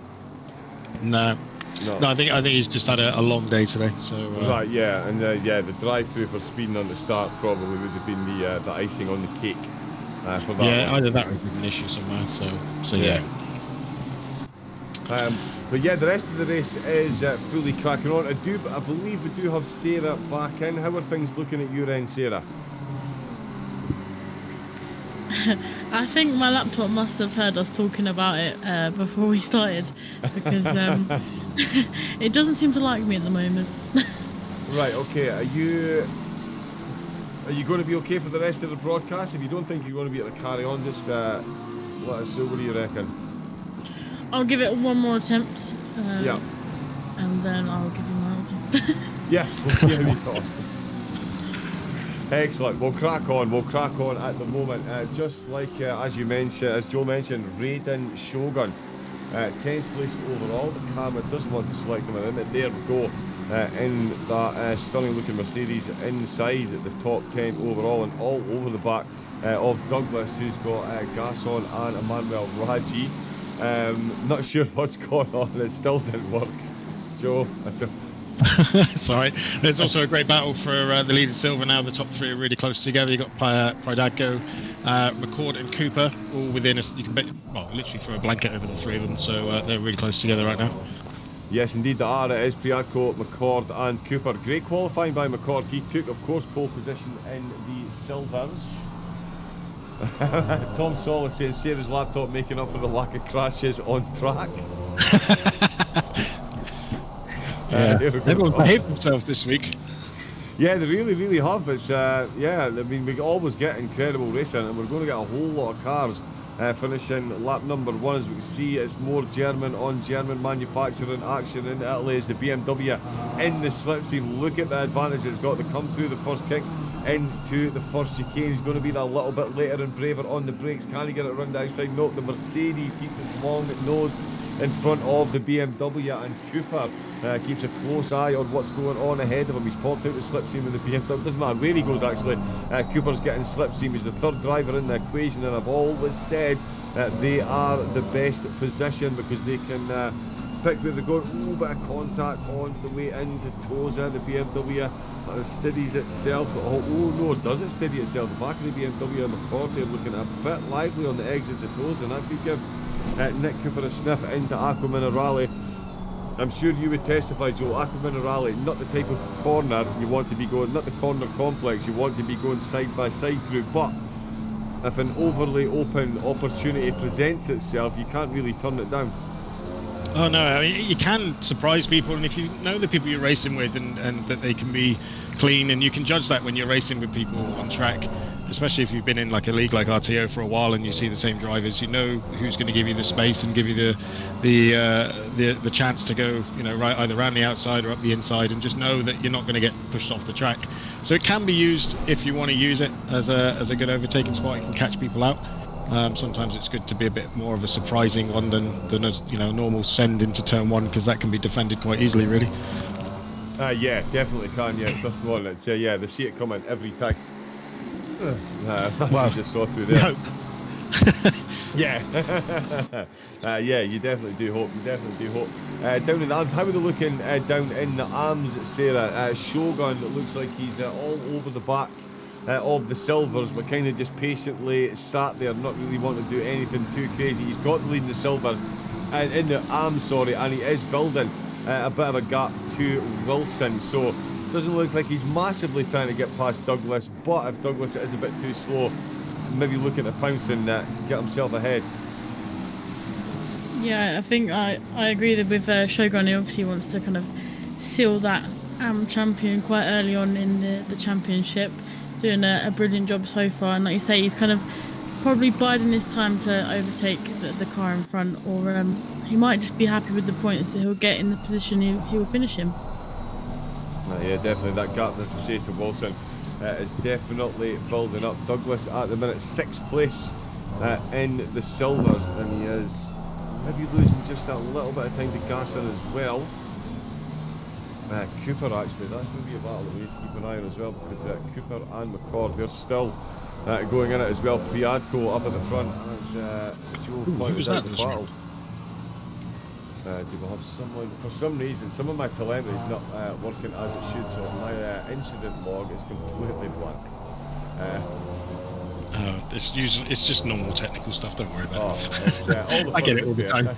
No, I think he's just had a long day today. So right, yeah, and the drive-through for speeding on the start probably would have been the icing on the cake for that. Yeah, either that or an issue somewhere. So yeah. But yeah, the rest of the race is fully cracking on. I believe we do have Sarah back in. How are things looking at your end, Sarah? I think my laptop must have heard us talking about it before we started, because it doesn't seem to like me at the moment. Right, okay. Are you going to be okay for the rest of the broadcast? If you don't think you're going to be able to carry on, just let us know. What do you reckon? I'll give it one more attempt. Yeah. And then I'll give you my answer. Yes, we'll see how we go. Excellent. We'll crack on at the moment. Just like as Joe mentioned, Raiden Shogun, 10th place overall. The camera doesn't want to select him, and there we go. In that stunning looking Mercedes, inside the top 10 overall, and all over the back of Douglas, who's got Gasson and Emmanuel Raji. Not sure what's going on. It still didn't work. Joe, I don't. Sorry. There's also a great battle for the lead in silver now. The top 3 are really close together. You've got Pridadgo, McCord and Cooper all within you can literally throw a blanket over the 3 of them. So they're really close together right now. Yes, indeed, it is Priadko, McCord and Cooper. Great qualifying by McCord. He took, of course, pole position in the silvers. Tom Solis saying Sarah's laptop making up for the lack of crashes on track. Everyone behaved themselves this week. Yeah, they really, really have. It's I mean, we always get incredible racing, and we're going to get a whole lot of cars finishing lap number 1. As we can see, it's more German on German manufacturing action in Italy as the BMW in the slipstream. Look at the advantage it's got to come through the first kick into the first chicane. He's going to be a little bit later and braver on the brakes. Can he get it run the outside? Nope. The Mercedes keeps its long nose in front of the BMW, and Cooper keeps a close eye on what's going on ahead of him. He's popped out the slipstream with the BMW. Doesn't matter where he goes, actually. Cooper's getting slipstream. He's the third driver in the equation, and I've always said that they are the best position because they can pick where they're going. Oh, bit of contact on the way into Tosa. The BMW steadies itself. Oh no, does it steady itself? The back of the BMW and McCord there looking a bit lively on the exit to Tosa, and that could give Nick Cooper a sniff into Aqua Minerale. I'm sure you would testify, Joe. Aqua Minerale, not the type of corner you want to be going, not the corner complex you want to be going side by side through, but if an overly open opportunity presents itself, you can't really turn it down. Oh no, I mean, you can surprise people, and if you know the people you're racing with and that they can be clean, and you can judge that when you're racing with people on track, especially if you've been in like a league like RTO for a while and you see the same drivers, you know who's going to give you the space and give you the chance to go, you know, right either around the outside or up the inside, and just know that you're not going to get pushed off the track. So it can be used if you want to use it as a good overtaking spot. It can catch people out. Sometimes it's good to be a bit more of a surprising one than a normal send into turn 1, because that can be defended quite easily, really. Yeah, definitely can. Yeah, well, it's, yeah, they see it coming every time. Well, just saw through there. Yeah, yeah, you definitely do hope. You definitely do hope. Down in the arms, how are they looking down in the arms, Sarah? Shogun looks like he's all over the back of the silvers, but kind of just patiently sat there, not really wanting to do anything too crazy. He's got the lead in the silvers, and in the arms, sorry, and he is building a bit of a gap to Wilson. So doesn't look like he's massively trying to get past Douglas, but if Douglas is a bit too slow, maybe looking to pounce and get himself ahead. Yeah, I think I agree that with Shogun. He obviously wants to kind of seal that champion quite early on in the championship. Doing a brilliant job so far, and like you say, he's kind of probably biding his time to overtake the car in front, or he might just be happy with the points that he'll get in the position he will finish him. Yeah, definitely that gap, as I say, to Wilson is definitely building up. Douglas at the minute 6th place in the silvers, and he is maybe losing just a little bit of time to Gasser as well. Cooper, actually, that's going to be a battle that we need to keep an eye on as well, because Cooper and McCord, they're still going in it as well. Priadko up at the front as Joe pointed out the battle. Do we have someone? For some reason, some of my telemetry is not working as it should, so my incident log is completely blank. It's just normal technical stuff. Don't worry about it. It's, all the I get it all the time.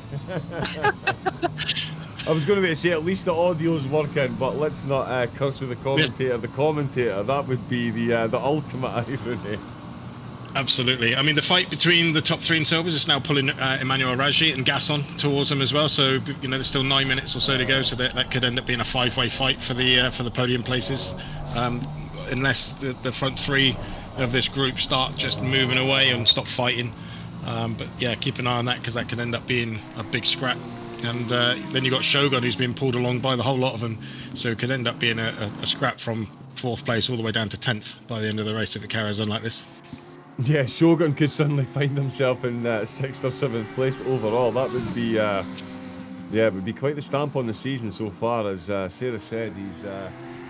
I was going to say at least the audio's working, but let's not curse with the commentator. The commentator, that would be the ultimate irony. Absolutely. I mean, the fight between the top 3 in silvers is now pulling Emmanuel Raji and Gasson towards them as well. So there's still 9 minutes or so to go. So that could end up being a 5-way fight for the podium places, unless the front 3 of this group start just moving away and stop fighting. But yeah, keep an eye on that, because that could end up being a big scrap. And then you've got Shogun, who's being pulled along by the whole lot of them, so it could end up being a scrap from 4th place all the way down to 10th by the end of the race if it carries on like this. Yeah, Shogun could suddenly find himself in 6th or 7th place overall. That would be, it would be quite the stamp on the season so far. As Sarah said,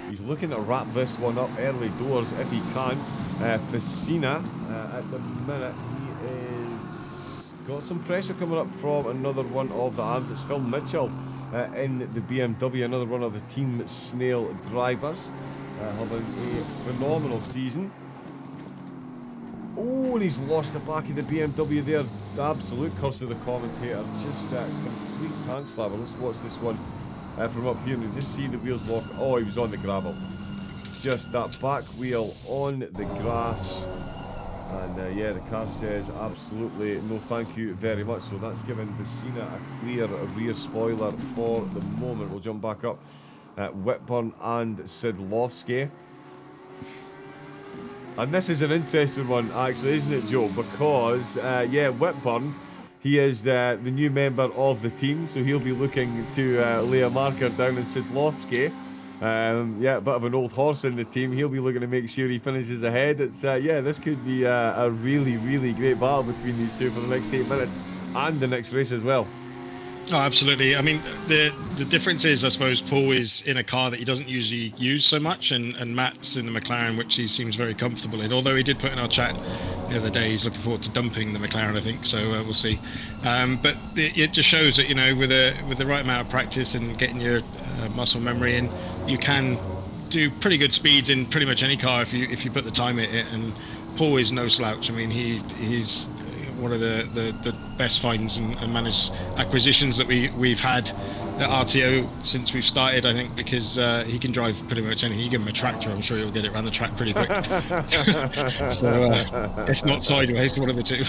he's looking to wrap this one up early doors if he can. Facina, at the minute, got some pressure coming up from another one of the arms. It's Phil Mitchell in the BMW, another one of the Team Snail drivers, having a phenomenal season. Oh, and he's lost the back of the BMW there. The absolute curse of the commentator. Just complete tank slapper. Let's watch this one from up here and just see the wheels lock. Oh, he was on the gravel. Just that back wheel on the grass. And yeah, the car says absolutely no thank you very much. So that's given Bacina a clear rear spoiler for the moment. We'll jump back up at Whitburn and Sidlowski. And this is an interesting one, actually, isn't it, Joe? Because, Whitburn, he is the new member of the team, so he'll be looking to lay a marker down in Sidlowski. Bit of an old horse in the team. He'll be looking to make sure he finishes ahead. It's this could be a really, really great battle between these two for the next 8 minutes and the next race as well. Oh, absolutely. I mean, the difference is, I suppose, Paul is in a car that he doesn't usually use so much, and Matt's in the McLaren, which he seems very comfortable in. Although he did put in our chat the other day, he's looking forward to dumping the McLaren, I think. So we'll see. But it just shows that, you know, with the right amount of practice and getting your muscle memory in, you can do pretty good speeds in pretty much any car if you put the time in it. And Paul is no slouch. I mean, he's one of the best finds and managed acquisitions that we've had at RTO since we've started, I think, because he can drive pretty much anything. You give him a tractor, I'm sure he'll get it around the track pretty quick. So if not sideways, one of the two.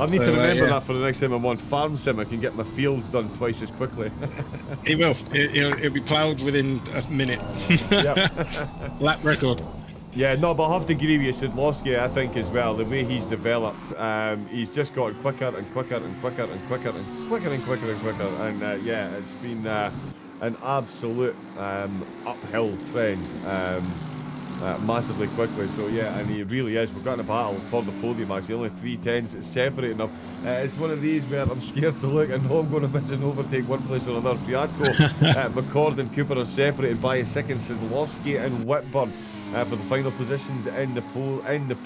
I need to remember that for the next time I'm on Farm Sim. I can get my fields done twice as quickly. He will. It'll be ploughed within a minute. Lap record. Yeah, no, but I have to agree with you, Sidlowski, I think, as well. The way he's developed, he's just gotten quicker and quicker and quicker and quicker and quicker and quicker and quicker. And it's been an absolute uphill trend, massively quickly. So yeah, and he really is. We've got in a battle for the podium, actually. Only 3 tenths that's separating them. It's one of these where I'm scared to look. I know I'm going to miss an overtake one place or another. Priatko, McCord and Cooper are separated by a second. Sidlowski and Whitburn for the final positions in the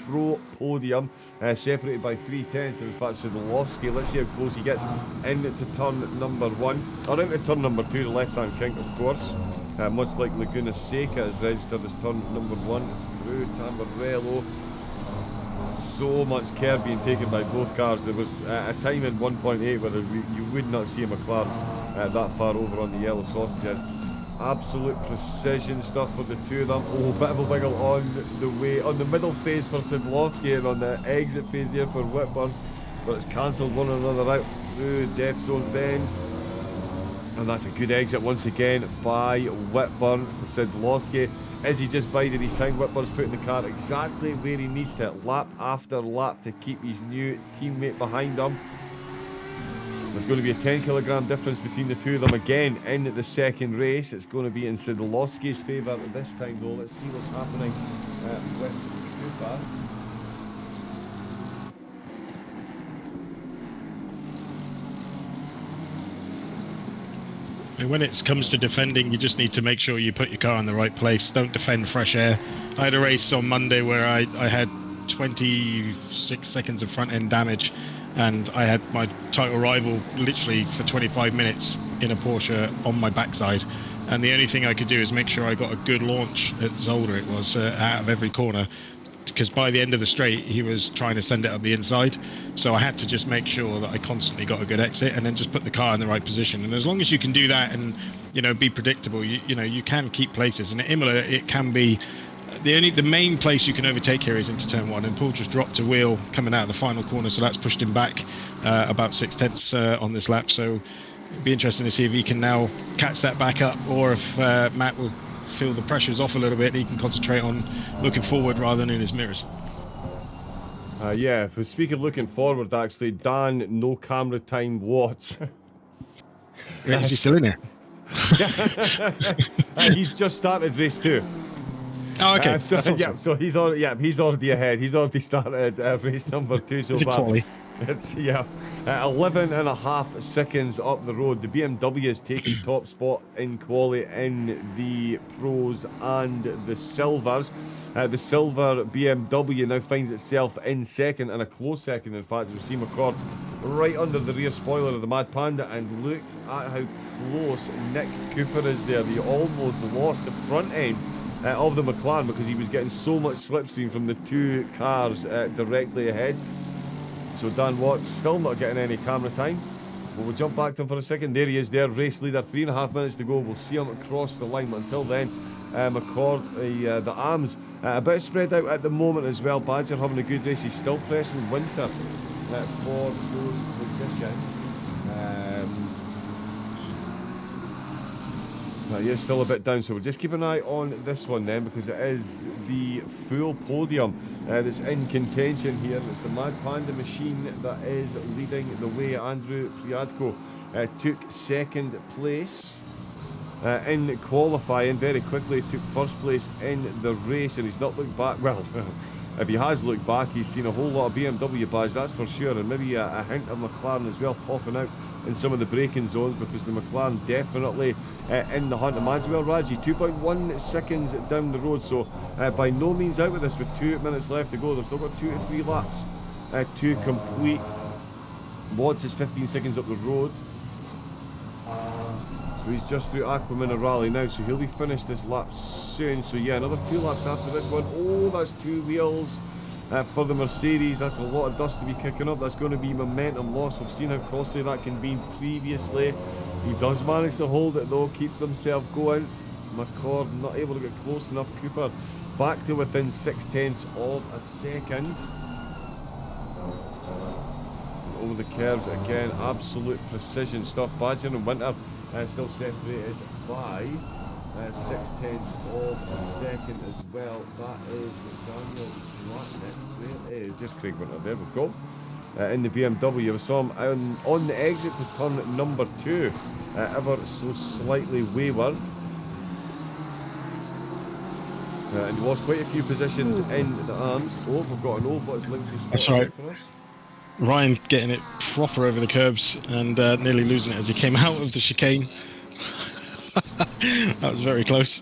pro podium, separated by 3 tenths. In fact, Sidlowski, let's see how close he gets into turn number 1, or into turn number 2, the left-hand kink, of course. Much like Laguna Seca is registered as turn number 1 through Tamburello. So much care being taken by both cars. There was a time in 1.8 where you would not see a McLaren that far over on the yellow sausages. Absolute precision stuff for the two of them. Oh, bit of a wiggle on the middle phase for Sidlowski and on the exit phase there for Whitburn, but it's cancelled one another out through Death Zone Bend. And that's a good exit once again by Whitburn. Sidlowski, is he just biding his time? Whitburn's putting the car exactly where he needs to, lap after lap, to keep his new teammate behind him. There's going to be a 10-kilogram difference between the two of them again in the second race. It's going to be in Sidlowski's favour this time, though. Let's see what's happening with Cooper. When it comes to defending, you just need to make sure you put your car in the right place. Don't defend fresh air. I had a race on Monday where I had 26 seconds of front end damage, and I had my title rival literally for 25 minutes in a Porsche on my backside, and the only thing I could do is make sure I got a good launch at Zolder, it was, out of every corner, because by the end of the straight he was trying to send it up the inside. So I had to just make sure that I constantly got a good exit and then just put the car in the right position. And as long as you can do that and, you know, be predictable, you know, you can keep places. And at Imola it can be the main place you can overtake here is into turn 1, and Paul just dropped a wheel coming out of the final corner, so that's pushed him back about 6 tenths on this lap. So it'd be interesting to see if he can now catch that back up, or if Matt will feel the pressure's off a little bit and he can concentrate on looking forward rather than in his mirrors. If we speak of looking forward, actually, Dan, no camera time Watts. Is he still in there? He's just started race 2. Oh, okay. So he's already ahead. He's already started race number 2 so far. It's 11.5 seconds up the road. The BMW is taking top spot in quali in the pros and the silvers. The silver BMW now finds itself in second, and a close second, in fact. We see McCord right under the rear spoiler of the Mad Panda, and look at how close Nick Cooper is there. He almost lost the front end of the McLaren because he was getting so much slipstream from the two cars directly ahead. So Dan Watts still not getting any camera time. We'll jump back to him for a second. There he is there, race leader, 3.5 minutes to go. We'll see him across the line, but until then, McCord, the arms a bit spread out at the moment as well. Badger having a good race. He's still pressing Winter for those positions. He is still a bit down, so we'll just keep an eye on this one then, because it is the full podium that's in contention here. It's the Mad Panda machine that is leading the way. Andrew Priadko took second place in qualifying. Very quickly took first place in the race, and he's not looked back. Well, if he has looked back, he's seen a whole lot of BMW badges, that's for sure, and maybe a hint of McLaren as well popping out in some of the braking zones, because the McLaren definitely in the hunt. Emmanuel Raji 2.1 seconds down the road, so by no means out with this with 2 minutes left to go. They've still got 2 to 3 laps to complete. Watts is 15 seconds up the road, so he's just through Aquamina Rally now, so he'll be finished this lap soon. So yeah, another 2 laps after this one. Oh, that's 2 wheels for the Mercedes. That's a lot of dust to be kicking up. That's going to be momentum loss. We've seen how costly that can be previously. He does manage to hold it though, keeps himself going. McCord not able to get close enough. Cooper back to within 0.6 of a second. Over the curves again, absolute precision stuff. Badger and Winter still separated by 0.6 of a second as well. That is Daniel Slatnik. There is, there's Craig Winter, there we go. In the BMW, we saw him on the exit to turn number 2, ever so slightly wayward. And he lost quite a few positions in the arms. Oh, we've got an old Bottas Links That's right. for us. Ryan getting it proper over the curbs and nearly losing it as he came out of the chicane. That was very close.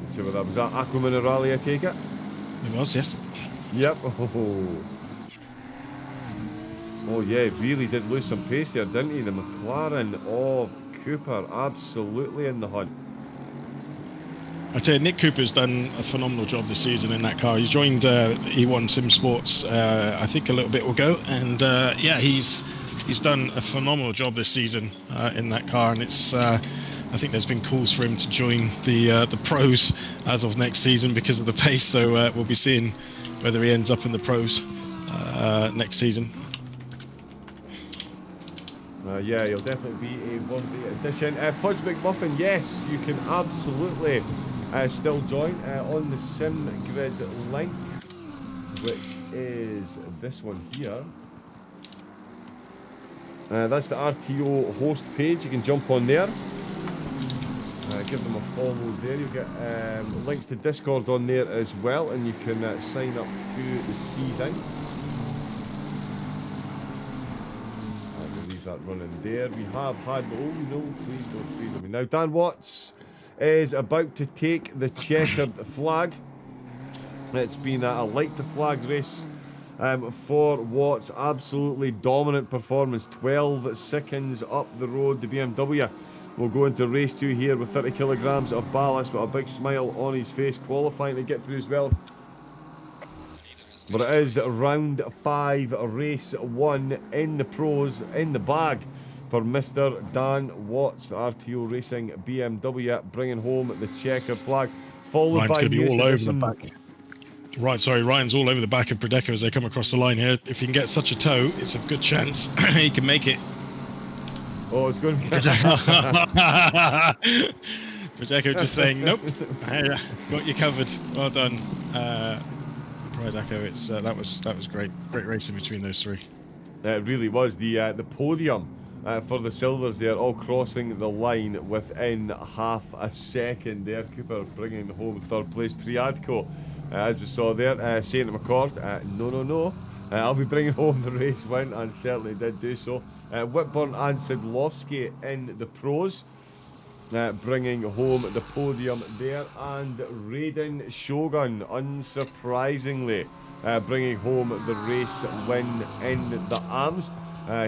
Let's see what that was. That Aquamina Rally, I take it? It was, yes. Yep. Oh yeah, really did lose some pace there, didn't he? The McLaren of Cooper absolutely in the hunt. I'd say Nick Cooper's done a phenomenal job this season in that car. He joined E1 Sim Sports, I think, a little bit ago, and yeah, he's done a phenomenal job this season in that car. And it's I think there's been calls for him to join the pros as of next season because of the pace. So we'll be seeing whether he ends up in the pros next season. Yeah, he'll definitely be a worthy addition. Fudge McMuffin, yes, you can absolutely still join on the Sim Grid link, which is this one here. That's the RTO host page. You can jump on there. Give them a follow there. You'll get links to Discord on there as well, and you can sign up to the season. That running there. We have had, oh no, please don't freeze on me now. Dan Watts is about to take the checkered flag. It's been a light to flag race for Watts. Absolutely dominant performance. 12 seconds up the road. The BMW will go into race 2 here with 30 kilograms of ballast, but a big smile on his face, qualifying to get through as well. But it is round 5, race 1 in the pros, in the bag for Mr. Dan Watts. The RTO Racing BMW bringing home the checkered flag, followed Ryan's by going to be all over the back. Right, sorry, Ryan's all over the back of Prodeco as they come across the line here. If he can get such a tow, it's a good chance he can make it. Oh, it's going to be... Prodeco just saying, nope, got you covered. Well done. Prodeco, it's that was great racing between those 3. It really was. The podium for the silvers there, all crossing the line within half a second there. Cooper bringing home 3rd place. Priadko, as we saw there, saying to McCord, no, I'll be bringing home the race win, and certainly did do so. Whitburn and Sidlowski in the pros, bringing home the podium there, and Raiden Shogun, unsurprisingly, bringing home the race win in the AMS.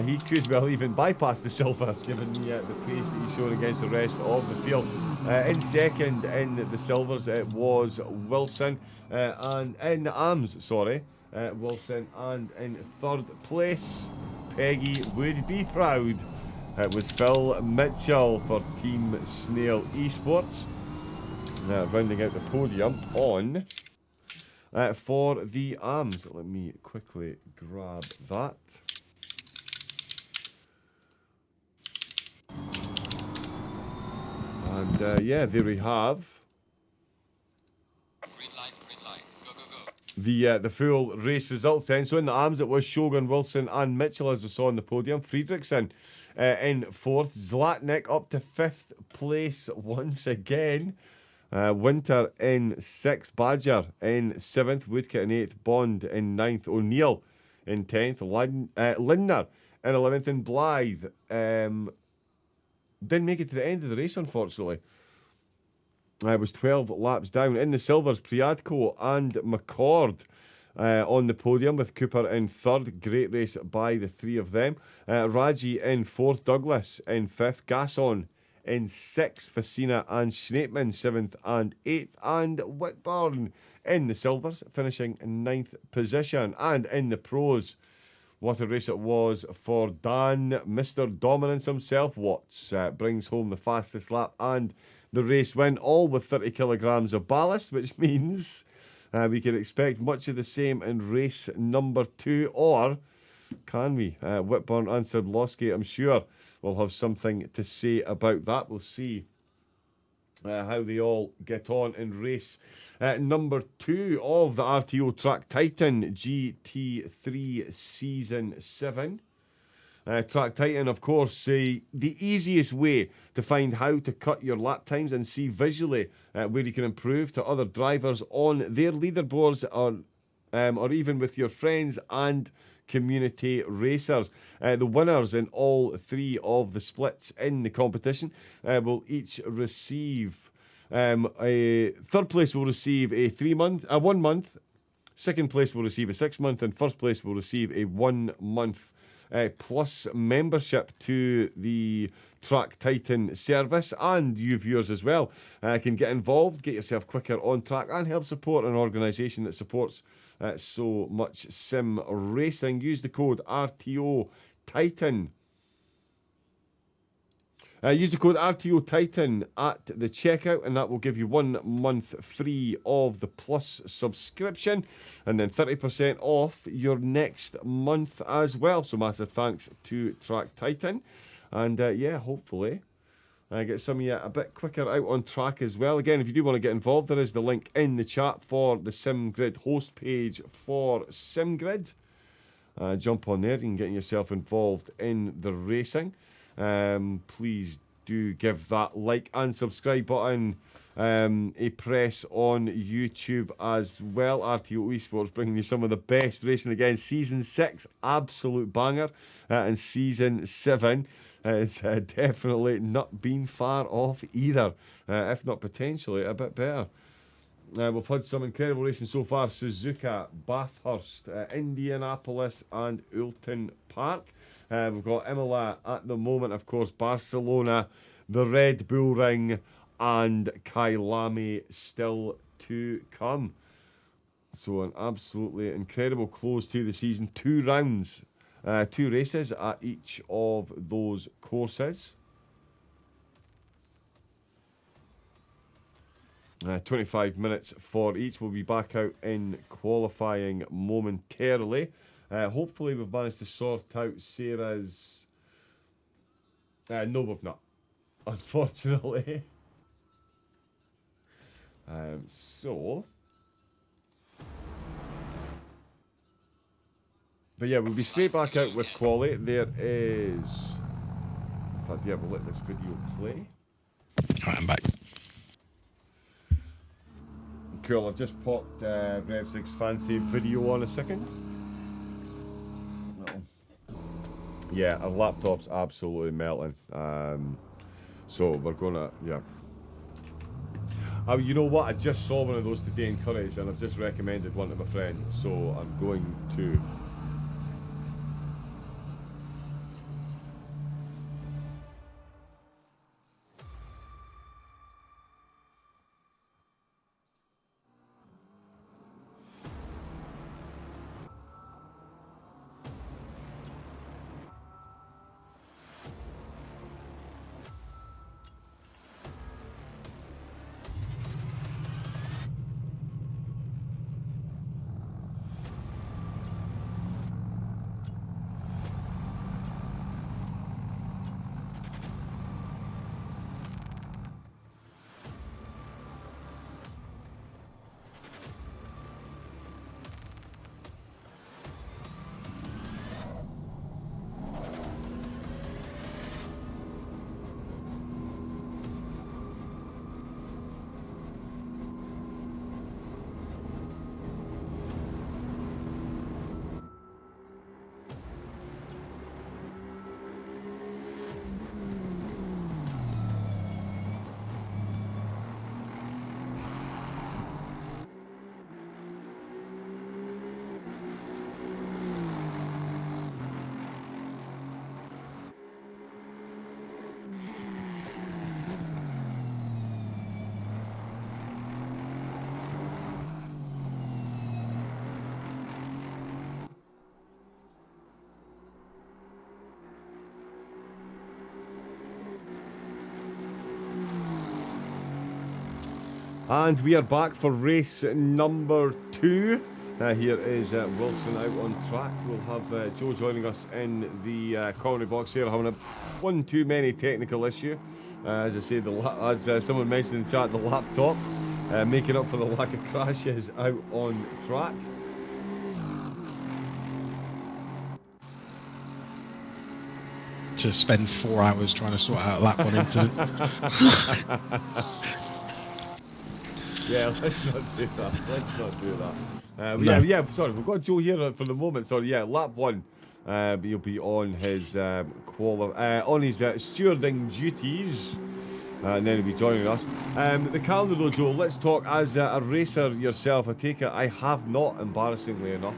He could well even bypass the silvers, given the pace that he's shown against the rest of the field. In second in the silvers, it was Wilson, and in the AMS, Wilson, and in 3rd place, Peggy would be proud. It was Phil Mitchell for Team Snail Esports, rounding out the podium on for the AMS. Let me quickly grab that. And yeah, there we have Green light, go, go, go. the full race results then. So in the arms, it was Shogun, Wilson, and Mitchell, as we saw on the podium. Friedrichsen in fourth. Zlatnik up to fifth place once again. Winter in sixth. Badger in seventh. Woodcut in eighth. Bond in ninth. O'Neill in 10th. Lindner in 11th. And Blythe didn't make it to the end of the race, unfortunately. I was 12 laps down. In the silvers, Priadko and McCord on the podium with Cooper in third. Great race by the three of them. Raji in fourth. Douglas in fifth. Gasson in sixth. Facina and Schneepman seventh and eighth. And Whitburn in the silvers, finishing in ninth position. And in the pros, what a race it was for Dan. Mr. Dominance himself, Watts, brings home the fastest lap and the race win, all with 30 kilograms of ballast, which means we can expect much of the same in race number 2, or can we? Whitburn and Sadlowski, I'm sure, will have something to say about that. We'll see how they all get on in race number 2 of the RTO Track Titan GT3 Season 7. Track Titan, of course, the easiest way to find how to cut your lap times and see visually where you can improve to other drivers on their leaderboards or even with your friends and community racers. The winners in all 3 of the splits in the competition will each receive a third place will receive a 1 month, second place will receive a 6 month, and first place will receive a 1 month plus membership to the Track Titan service. And you viewers as well can get involved, get yourself quicker on track, and help support an organisation that supports so much sim racing. Use the code RTO Titan. Use the code RTO Titan at the checkout, and that will give you 1 month free of the Plus subscription, and then 30% off your next month as well. So massive thanks to Track Titan, and yeah, hopefully get some of you a bit quicker out on track as well. Again, if you do want to get involved, there is the link in the chat for the SimGrid host page for SimGrid. Jump on there, you can get yourself involved in the racing. Please do give that like and subscribe button a press on YouTube as well. RTO Esports bringing you some of the best racing again. Season 6, absolute banger, and Season 7 is definitely not been far off either, if not potentially a bit better. We've had some incredible racing so far. Suzuka, Bathurst, Indianapolis and Oulton Park. We've got Imola at the moment, of course, Barcelona, the Red Bull Ring, and Kailami still to come. So an absolutely incredible close to the season. 2 rounds, 2 races at each of those courses. 25 minutes for each. We'll be back out in qualifying momentarily. Hopefully we've managed to sort out Sarah's... no, we've not, unfortunately. So... But yeah, we'll be straight back out with quali. There is... In fact, yeah, we'll let this video play. Alright, I'm back. Cool, I've just popped Rev6's fancy video on a second. Yeah, our laptop's absolutely melting. So we're gonna, yeah. You know what? I just saw one of those today in Curry's, and I've just recommended one to my friend, so I'm going to. And we are back for race number 2. Here is Wilson out on track. We'll have Joe joining us in the commentary box here, having one too many technical issue. As I say, as someone mentioned in chat, the laptop making up for the lack of crashes out on track. To spend 4 hours trying to sort out lap 1 incident. Yeah, let's not do that. Let's not do that. No. Yeah. Sorry, we've got Joe here for the moment. Sorry, yeah, lap 1. He'll be on his on his stewarding duties, and then he'll be joining us. The calendar though, Joe. Let's talk as a racer yourself. I take it I have not, embarrassingly enough,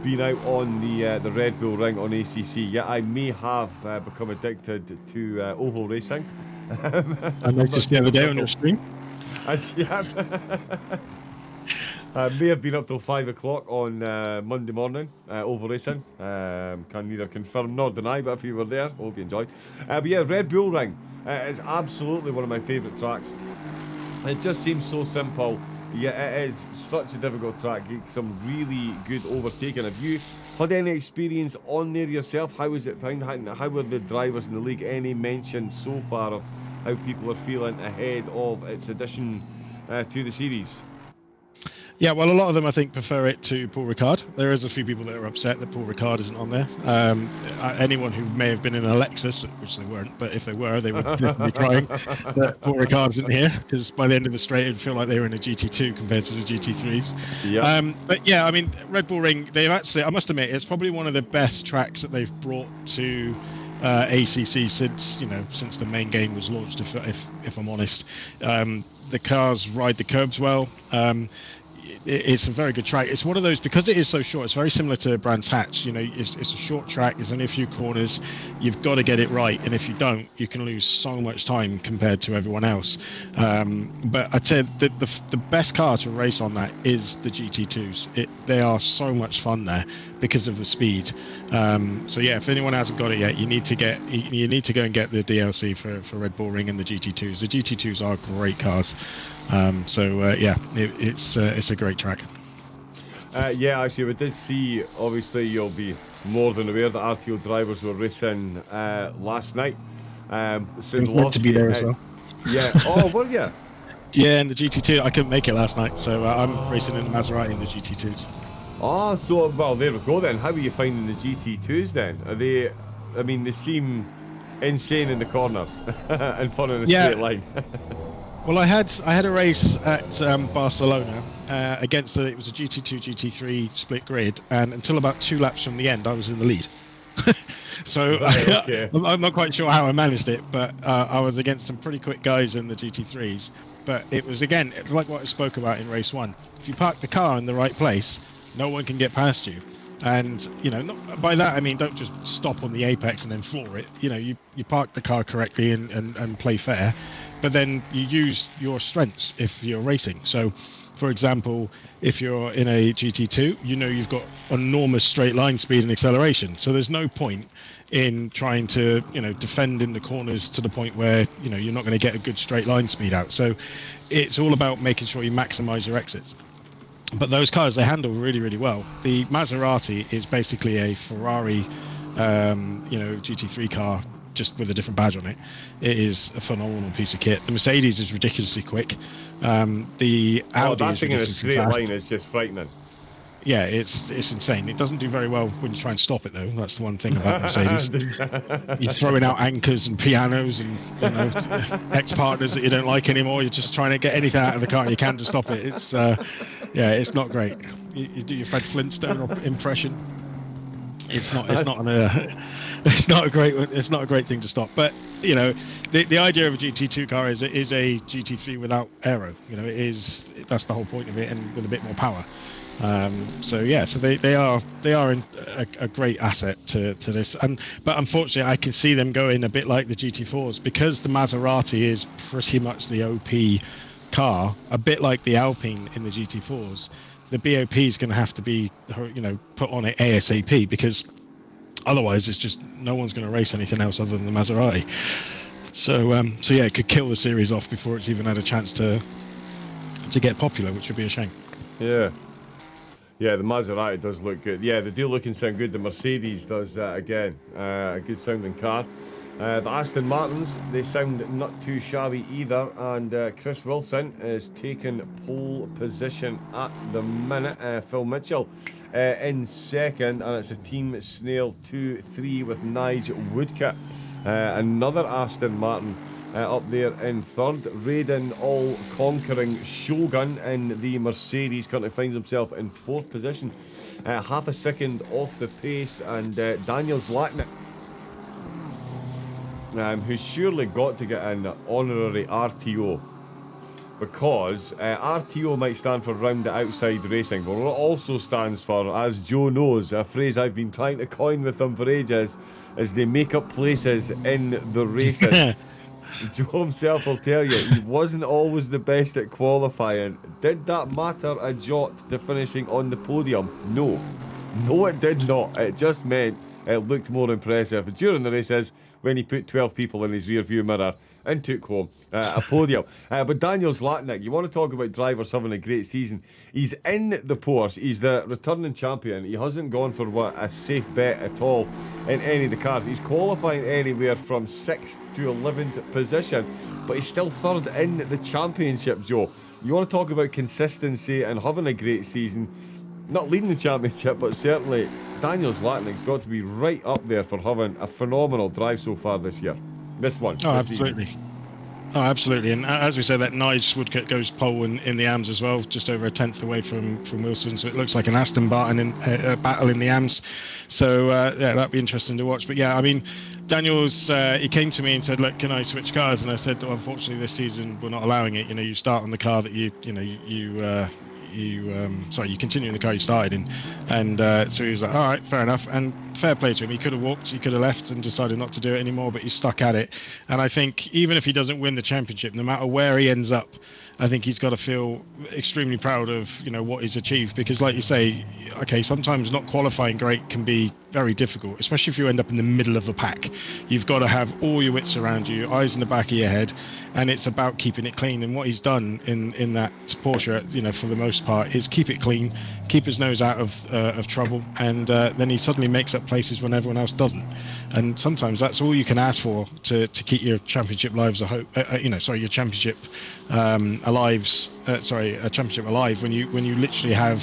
been out on the Red Bull Ring on ACC. Yet I may have become addicted to oval racing. I noticed the other day on your stream. I may have been up till 5 o'clock on Monday morning, oval racing. Can neither confirm nor deny, but if you were there, hope you enjoyed. But yeah, Red Bull Ring is absolutely one of my favourite tracks. It just seems so simple, yet it is such a difficult track. Some really good overtaking. Have you had any experience on there yourself? How is it found? How were the drivers in the league? Any mention so far of how people are feeling ahead of its addition to the series? Yeah, well, a lot of them, I think, prefer it to Paul Ricard. There is a few people that are upset that Paul Ricard isn't on there. Anyone who may have been in a Lexus, which they weren't, but if they were, they would definitely be crying that Paul Ricard isn't here, because by the end of the straight, it'd feel like they were in a GT2 compared to the GT3s. Yeah. But yeah, I mean, Red Bull Ring, they've actually, I must admit, it's probably one of the best tracks that they've brought to ACC since the main game was launched. If I'm honest, the cars ride the curbs well. It's a very good track. It's one of those, because it is so short, it's very similar to Brands Hatch. It's a short track, there's only a few corners, you've got to get it right, and if you don't, you can lose so much time compared to everyone else. But I'd say the best car to race on that is the GT2s. They are so much fun there because of the speed. So yeah, if anyone hasn't got it yet, you need to go and get the DLC for Red Bull Ring and the GT2s. The GT2s are great cars. It's a great track. Yeah, actually, we did see, obviously, you'll be more than aware that RTO drivers were racing last night. Meant to be there as well. Yeah. Oh, were you? Yeah, in the GT2. I couldn't make it last night, so I'm racing in the Maserati in the GT2s. Oh, so, well, there we go then. How are you finding the GT2s then? They seem insane in the corners and fun in a straight line. Well, I had a race at Barcelona against it was a GT2 GT3 split grid, and until about 2 laps from the end, I was in the lead. So right, okay. I'm not quite sure how I managed it, but I was against some pretty quick guys in the GT3s. But it was like what I spoke about in race 1. If you park the car in the right place, no one can get past you. And not, by that I mean don't just stop on the apex and then floor it. You park the car correctly and play fair, but then you use your strengths if you're racing. So for example, if you're in a GT2, you've got enormous straight line speed and acceleration, so there's no point in trying to defend in the corners to the point where you're not going to get a good straight line speed out. So it's all about making sure you maximize your exits. But those cars, they handle really, really well. The Maserati is basically a Ferrari, GT3 car, just with a different badge on it. It is a phenomenal piece of kit. The Mercedes is ridiculously quick. The Audi that is thing in a straight fast. line is just frightening. Yeah, it's insane. It doesn't do very well when you try and stop it, though. That's the one thing about Mercedes. You're throwing out anchors and pianos and ex-partners that you don't like anymore. You're just trying to get anything out of the car you can to stop it. It's it's not great. You do your Fred Flintstone impression. It's not a great thing to stop. But the idea of a GT2 car is a GT3 without aero. That's the whole point of it, and with a bit more power. So they are a great asset to this, but unfortunately I can see them going a bit like the GT4s, because the Maserati is pretty much the OP car, a bit like the Alpine in the GT4s. The BOP is going to have to be put on it ASAP, because otherwise it's just no one's going to race anything else other than the Maserati. So it could kill the series off before it's even had a chance to to get popular, which would be a shame. Yeah. Yeah, the Maserati does look good. Yeah, they do look and sound good. The Mercedes does, again, a good sounding car. The Aston Martins, they sound not too shabby either. And Chris Wilson is taking pole position at the minute. Phil Mitchell in second, and it's a team snail 2-3 with Nigel Woodcock. Another Aston Martin up there in third. Raiden all-conquering Shogun in the Mercedes currently finds himself in fourth position, half a second off the pace. And Daniel Zlatnik, who's surely got to get an honorary RTO, because RTO might stand for round the outside racing, but it also stands for, as Joe knows, a phrase I've been trying to coin with them for ages, is they make up places in the races. Joe himself will tell you he wasn't always the best at qualifying. Did that matter a jot to finishing on the podium? No. No, it did not. It just meant it looked more impressive during the races when he put 12 people in his rear view mirror and took home a podium. But Daniel Zlatnik, you want to talk about drivers having a great season. He's in the Porsche. He's the returning champion. He hasn't gone for a safe bet at all in any of the cars. He's qualifying anywhere from 6th to 11th position, but he's still third in the championship, Joe. You want to talk about consistency and having a great season. Not leading the championship, but certainly Daniel Zlatnik's got to be right up there for having a phenomenal drive so far this year. This one. Oh, this absolutely. Season. Oh, absolutely. And as we said, that Nigel Woodcock goes pole in the AMS as well, just over a tenth away from Wilson. So it looks like an Aston Martin battle in the AMS. So, yeah, that'd be interesting to watch. But yeah, I mean, Daniel's, he came to me and said, look, can I switch cars? And I said, well, unfortunately, this season, we're not allowing it. You know, you start on the car that you continue in the car you started in. And so he was like, all right, fair enough. And fair play to him. He could have walked, he could have left and decided not to do it anymore, but he's stuck at it. And I think even if he doesn't win the championship, no matter where he ends up, I think he's got to feel extremely proud of, you know, what he's achieved. Because like you say, okay, sometimes not qualifying great can be very difficult, especially if you end up in the middle of a pack. You've got to have all your wits around you, eyes in the back of your head, and it's about keeping it clean. And what he's done in that Porsche, you know, for the most part, is keep it clean, keep his nose out of trouble, and then he suddenly makes up places when everyone else doesn't. And sometimes that's all you can ask for to keep your championship lives your championship a championship alive, when you literally have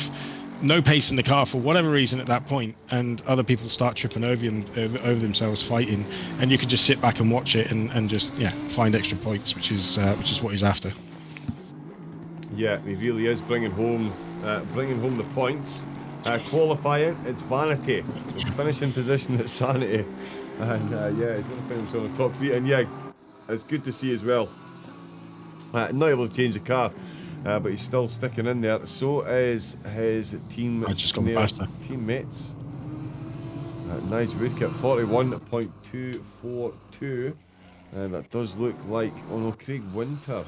no pace in the car for whatever reason at that point, and other people start tripping over themselves fighting, and you can just sit back and watch it and just find extra points, which is what he's after. Yeah, he really is bringing home the points. Qualifying, it's vanity. It's finishing position, it's sanity. And he's going to find himself in the top 3. And yeah, it's good to see as well. Not able to change the car, but he's still sticking in there. So is his teammates. Nigel Woodcock 41.242, and that does look like Craig Winter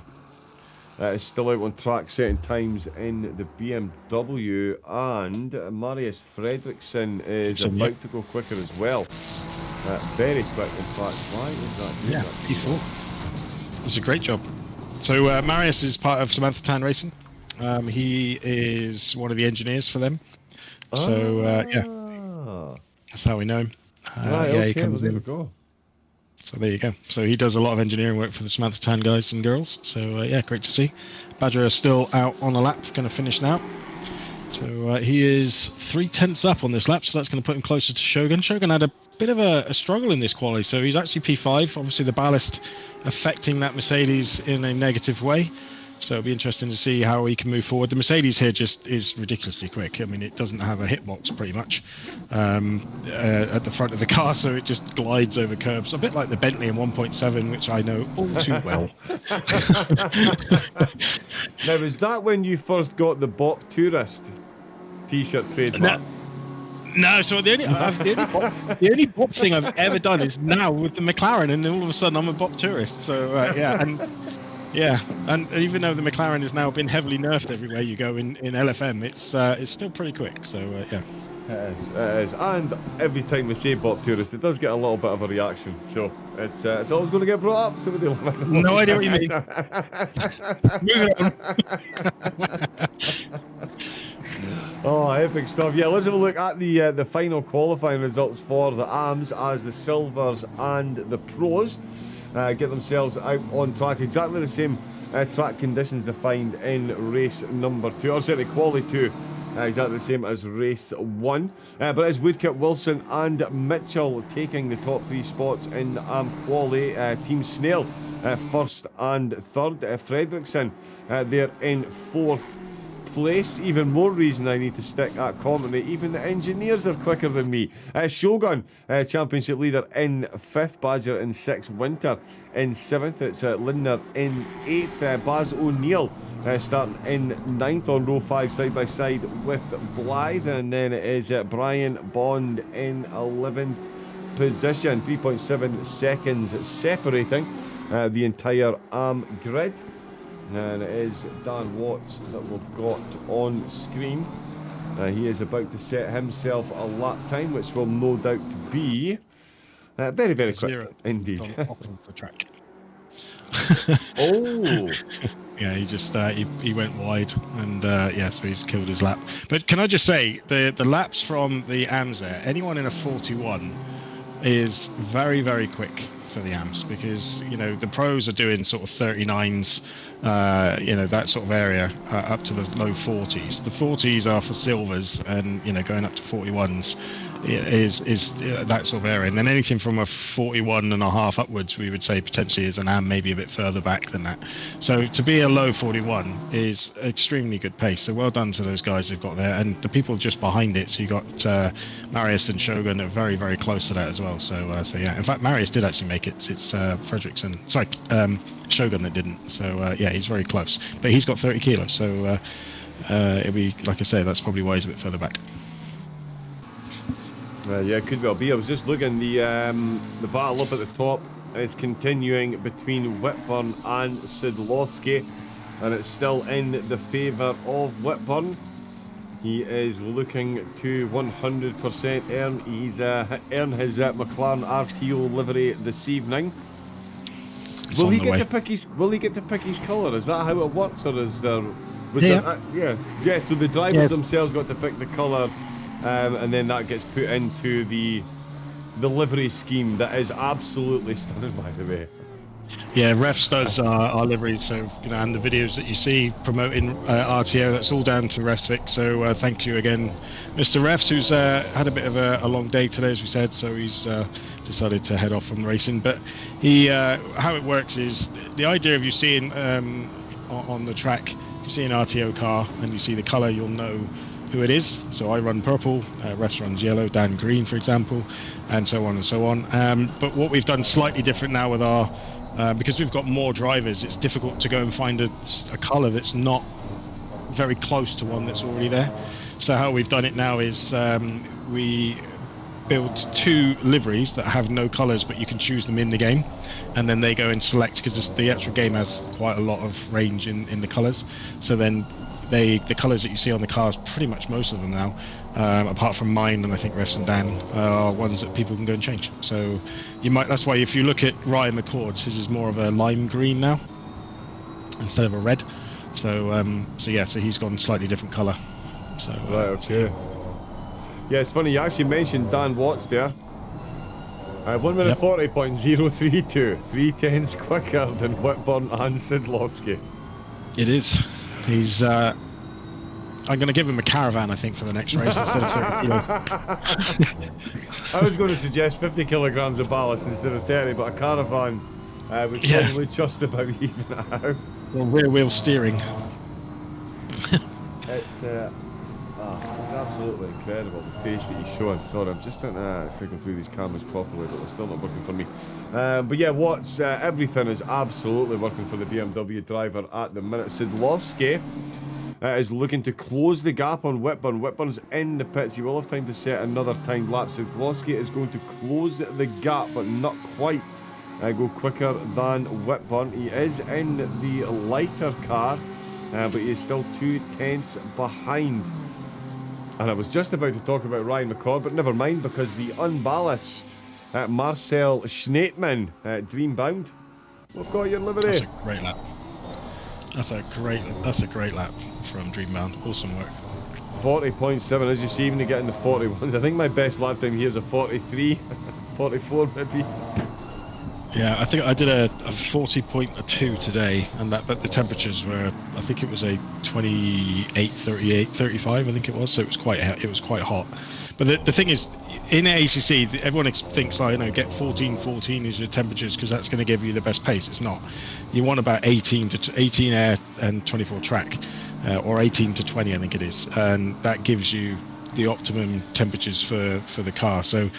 is still out on track setting times in the BMW, and Marius Fredriksson is about to go quicker as well. Very quick, in fact. Why is that doing that? P4. It's a great job. So Marius is part of Samantha Tan Racing. He is one of the engineers for them. So that's how we know him. He comes there we go. So there you go. So he does a lot of engineering work for the Samantha Tan guys and girls. So great to see. Badger is still out on the lap, going to finish now. So he is 3/10 up on this lap, so that's going to put him closer to Shogun. Shogun had a bit of a struggle in this quali, so he's actually P5. Obviously the ballast affecting that Mercedes in a negative way. So it'll be interesting to see how he can move forward. The Mercedes here just is ridiculously quick. I mean, it doesn't have a hitbox pretty much at the front of the car, so it just glides over curbs. A bit like the Bentley in 1.7, which I know all too well. Now, is that when you first got the Bop Tourist t-shirt trademark? No, so the only Bop thing I've ever done is now with the McLaren, and all of a sudden I'm a Bop tourist. So and Yeah, and even though the McLaren has now been heavily nerfed everywhere you go in LFM, it's still pretty quick. So yeah. It is. And every time we say Bop Tourist, it does get a little bit of a reaction. So it's always going to get brought up. Somebody will have No idea what you mean. Moving on. Oh, epic stuff. Yeah, let's have a look at the final qualifying results for the AMs as the Silvers and the Pros get themselves out on track. Exactly the same track conditions defined in race number 2, or certainly quali 2. Exactly the same as race 1. But it's Woodcock, Wilson and Mitchell taking the top 3 spots in the AM quali. Team Snail first and third. Fredrickson they're in 4th place. Even more reason I need to stick at commentary. Even the engineers are quicker than me. Shogun, championship leader in 5th. Badger in 6th. Winter in 7th. It's Lindner in 8th. Baz O'Neill starting in 9th on row 5 side by side with Blythe. And then it is Brian Bond in 11th position. 3.7 seconds separating the entire grid. And it is Dan Watts that we've got on screen. He is about to set himself a lap time, which will no doubt be very, very quick indeed. Off of the track. Oh. Yeah, he just he went wide, and yeah, so he's killed his lap. But can I just say, the laps from the AMS there, anyone in a 41 is very, very quick for the AMS, because you know the pros are doing sort of 39s, you know, that sort of area up to the low 40s. The 40s are for silvers, and you know, going up to 41s is that sort of area. And then anything from a 41 and a half upwards, we would say potentially is an AM, maybe a bit further back than that. So to be a low 41 is extremely good pace. So well done to those guys who've got there, and the people just behind it. So you got Marius and Shogun that are very, very close to that as well. So so yeah, in fact Marius did actually make it. It's Fredrickson, sorry, Shogun that didn't. So yeah, he's very close, but he's got 30 kilos. So it'll be, like I say, that's probably why he's a bit further back. Yeah, could well be. I was just looking. The battle up at the top is continuing between Whitburn and Sidlowski, and it's still in the favour of Whitburn. He is looking to 100% earn. He's earned his McLaren RTO livery this evening. Will he get to pick his? Will he get to pick his colour? Is that how it works, or is there? Yeah. So the drivers themselves got to pick the colour. And then that gets put into the livery scheme that is absolutely stunning, by the way. Yeah, Refs does our livery, so you know, and the videos that you see promoting RTO, that's all down to Refsvic. So thank you again, Mr. Refs, who's had a bit of a long day today, as we said. So he's decided to head off from racing. But he, how it works is the idea of you seeing on the track, you see an RTO car and you see the colour, you'll know who it is. So I run purple, Refs runs yellow, Dan green, for example, and so on and so on. But what we've done slightly different now with our, because we've got more drivers, it's difficult to go and find a colour that's not very close to one that's already there. So how we've done it now is we build 2 liveries that have no colours, but you can choose them in the game, and then they go and select, because the actual game has quite a lot of range in the colours. So then the colours that you see on the cars, pretty much most of them now, apart from mine and I think Refs and Dan, are ones that people can go and change. So you might, that's why if you look at Ryan McCord's, his is more of a lime green now instead of a red. So so yeah, so he's gone slightly different colour. So right, okay. Yeah, it's funny you actually mentioned Dan Watts there. 1 minute 40.032, 3/10 quicker than Whitburn and Sidlowski. It is. He's I'm going to give him a caravan, I think, for the next race instead of 30 kilos. I was going to suggest 50 kilograms of ballast instead of 30, but a caravan would probably just about even it out. Well, rear wheel steering. It's absolutely incredible, the pace that he's showing. Sorry, I'm just trying to cycle through these cameras properly, but they're still not working for me. But yeah, Watts, everything is absolutely working for the BMW driver at the minute. Sidlowski is looking to close the gap on Whitburn. Whitburn's in the pits. He will have time to set another timed lap. Sidlowski is going to close the gap, but not quite. go quicker than Whitburn. He is in the lighter car, but he is still 2 tenths behind. And I was just about to talk about Ryan McCord, but never mind, because the unbalanced Marcel Schneitman, Dreambound, we've got your livery. That's a great lap. That's a great lap from Dreambound. Awesome work. 40.7, as you see, when you get in the 41s. I think my best lap time here is a 43, 44 maybe. Yeah, I think I did a 40.2 today, but the temperatures were, I think it was a 28, 38, 35, I think it was, so it was quite hot. But the thing is, in ACC, everyone thinks, get 14 is your temperatures because that's going to give you the best pace. It's not. You want about 18 air and 24 track, or 18 to 20, I think it is, and that gives you the optimum temperatures for the car. So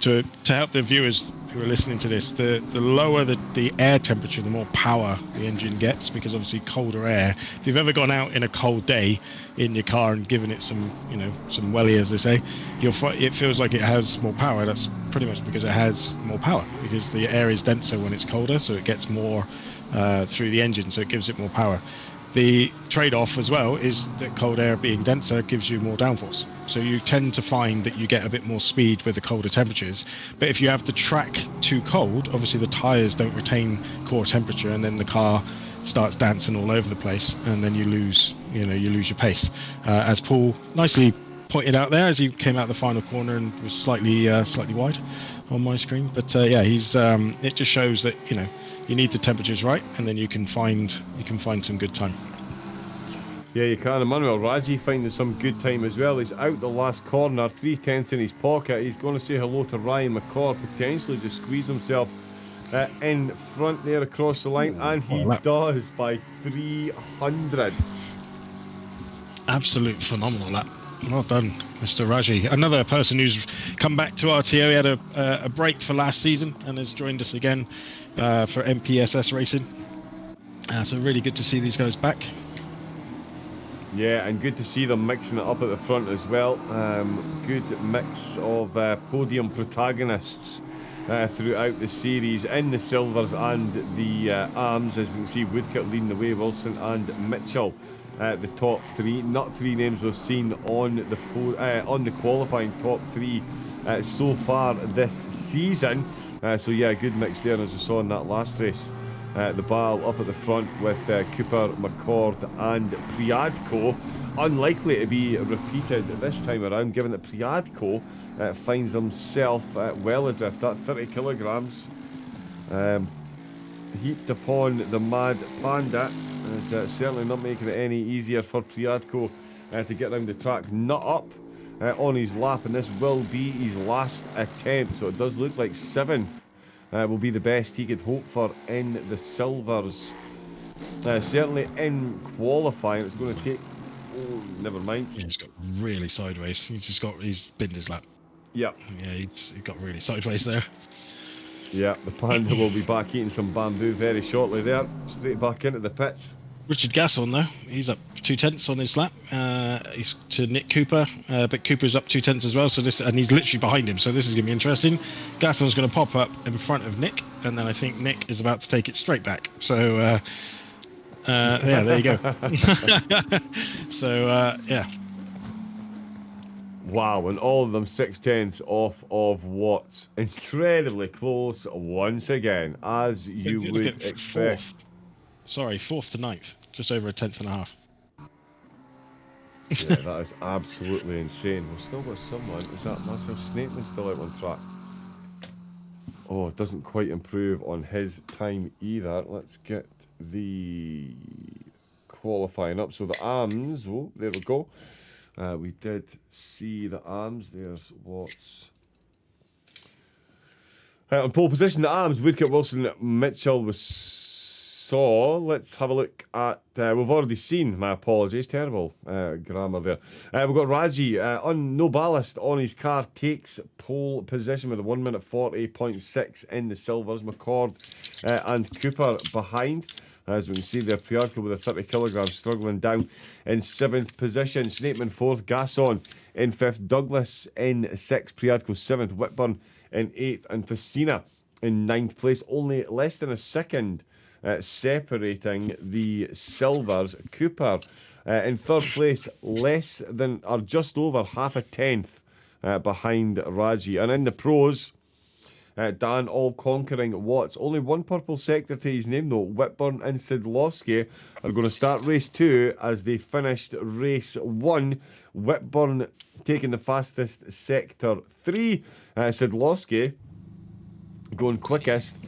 to help the viewers who are listening to this, the lower the air temperature, the more power the engine gets, because obviously colder air. If you've ever gone out in a cold day in your car and given it some welly, as they say, it feels like it has more power. That's pretty much because it has more power, because the air is denser when it's colder, so it gets more through the engine, so it gives it more power. The trade-off as well is that cold air being denser gives you more downforce. So you tend to find that you get a bit more speed with the colder temperatures. But if you have the track too cold, obviously the tyres don't retain core temperature, and then the car starts dancing all over the place, and then you lose your pace. As Paul nicely pointed out there, as he came out the final corner and was slightly wide on my screen. But he's it just shows that you need the temperatures right, and then you can find some good time. Yeah, you can. Emmanuel Raji finding some good time as well. He's out the last corner, 3 tenths in his pocket. He's going to say hello to Ryan McCord, potentially just squeeze himself in front there across the line, and he does by 300. Absolute phenomenal lap. Well done, Mr. Raji. Another person who's come back to RTO. He had a break for last season and has joined us again for MPSS racing. So really good to see these guys back. Yeah, and good to see them mixing it up at the front as well. Good mix of podium protagonists throughout the series in the silvers and the arms. As we can see, Woodcock leading the way, Wilson and Mitchell the top 3. Not 3 names we've seen on the qualifying top 3 so far this season. So yeah, good mix there, as we saw in that last race. The Ball up at the front with Cooper, McCord and Priadko. Unlikely to be repeated this time around, given that Priadko finds himself well adrift at 30 kilograms. Heaped upon the Mad Panda. It's certainly not making it any easier for Priadko to get around the track. Not up on his lap, and this will be his last attempt. So it does look like 7th will be the best he could hope for in the silvers. Certainly in qualifying, it's going to take. Oh, never mind. Yeah, he's got really sideways. He's binned his lap. Yep. Yeah, he got really sideways there. Yeah, the Panda will be back eating some bamboo very shortly there. Straight back into the pits. Richard Gasson, though, he's up 2 tenths on his lap. He's to Nick Cooper, but Cooper's up 2 tenths as well. And he's literally behind him. So this is going to be interesting. Gasson's going to pop up in front of Nick, and then I think Nick is about to take it straight back. So yeah, there you go. So yeah. Wow, and all of them 6 tenths off of Watts. Incredibly close once again, as you would expect. Fourth to 9th, just over a tenth and a half. Yeah, that is absolutely insane. We've still got someone. Is that Marcel Schneitman still out on track? Oh, it doesn't quite improve on his time either. Let's get the qualifying up. So the arms, oh, there we go. We did see the arms. There's Watts. On pole position, the arms, Woodcock, Wilson, Mitchell was saw. Let's have a look at, we've already seen, my apologies, terrible grammar there. We've got Raji on no ballast on his car, takes pole position with a 1 minute 40.6 in the silvers. McCord and Cooper behind. As we can see there, Priadko with a 30 kilograms struggling down in 7th position. Snapeman 4th, Gasson in 5th, Douglas in 6th, Priadko 7th, Whitburn in 8th, and Facina in 9th place, only less than a second separating the Silvers. Cooper in 3rd place, less than or just over half a tenth behind Raji. And in the pros, Dan all-conquering Watts. Only one purple sector to his name, though. Whitburn and Sidlowski are going to start race 2 as they finished race 1. Whitburn taking the fastest sector 3. Sidlowski going quickest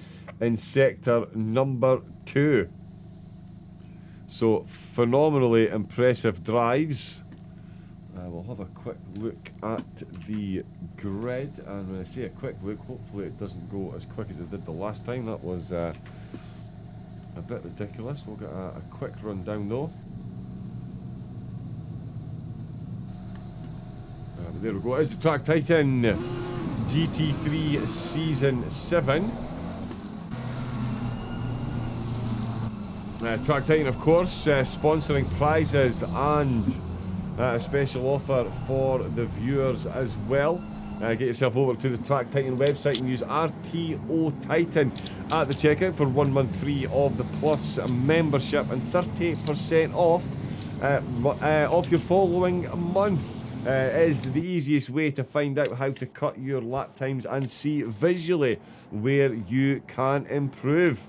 in sector number 2. So, phenomenally impressive drives. We'll have a quick look at the grid, and when I say a quick look, hopefully it doesn't go as quick as it did the last time. That was a bit ridiculous. We'll get a quick rundown though. There we go. It's the Track Titan GT3 Season 7. Track Titan, of course, sponsoring prizes and a special offer for the viewers as well. Get yourself over to the Track Titan website and use RTO Titan at the checkout for 1 month free of the Plus membership and 30% off your following month. Is the easiest way to find out how to cut your lap times and see visually where you can improve.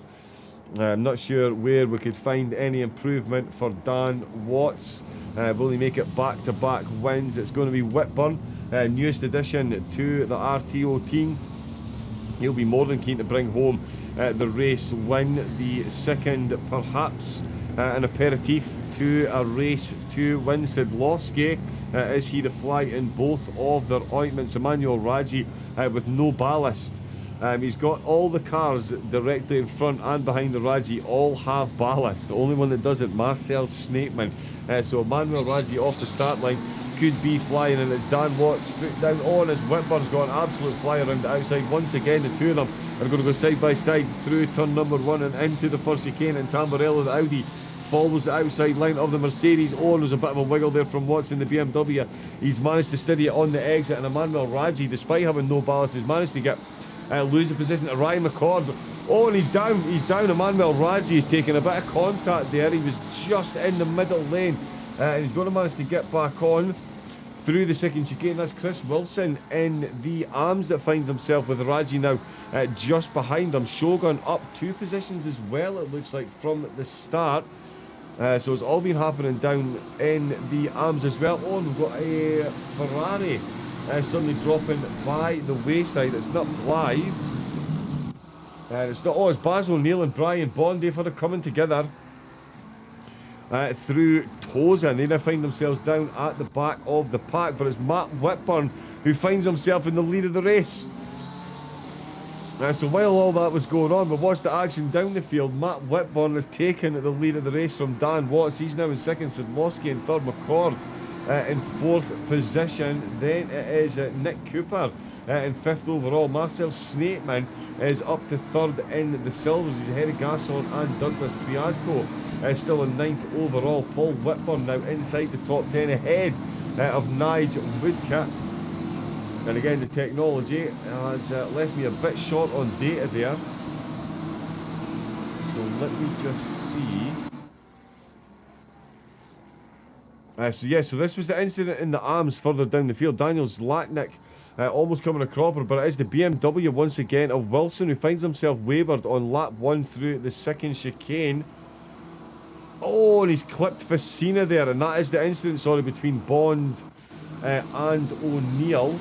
I'm not sure where we could find any improvement for Dan Watts. Will he make it back-to-back wins? It's going to be Whitburn, newest addition to the RTO team. He'll be more than keen to bring home the race win, the second perhaps an aperitif to a race 2 win. Sidlowski, is he the fly in both of their ointments? Emmanuel Raji with no ballast. He's got all the cars directly in front and behind the Raji all have ballast. The only one that doesn't, Marcel Snapeman. So Emmanuel Raji off the start line could be flying, and it's Dan Watts foot down on as Whitburn's got an absolute fly around the outside. Once again, the two of them are going to go side by side through turn number 1 and into the first chicane, and Tamburello, the Audi, follows the outside line of the Mercedes. Oh, there's a bit of a wiggle there from Watts in the BMW. He's managed to steady it on the exit, and Emmanuel Raji, despite having no ballast, has managed to get lose the position to Ryan McCord. Oh, and he's down. Emmanuel Raji is taking a bit of contact there. He was just in the middle lane, and he's going to manage to get back on through the second chicane. That's Chris Wilson in the arms that finds himself with Raji now just behind him. Shogun up 2 positions as well, it looks like, from the start. So it's all been happening down in the arms as well. Oh, and we've got a Ferrari suddenly dropping by the wayside. It's not live. And it's not. Oh, it's Baz O'Neill and Brian Bondi for the coming together through Toza, and they now find themselves down at the back of the pack. But it's Matt Whitburn who finds himself in the lead of the race. So while all that was going on, but watch the action down the field. Matt Whitburn has taken the lead of the race from Dan Watts. He's now in second. Sidlowski in third. McCord in 4th position. Then it is Nick Cooper in 5th overall. Marcel Snapeman is up to 3rd in the silvers. He's ahead of Gasson and Douglas. Priadko still in 9th overall. Paul Whitburn now inside the top 10 ahead of Nigel Woodcat. And again, the technology has left me a bit short on data there. So let me just see. So this was the incident in the arms further down the field. Daniel Zlatnik almost coming a cropper, but it is the BMW once again of Wilson who finds himself wavered on lap 1 through the second chicane. Oh, and he's clipped Facina there, and that is the incident, between Bond and O'Neill.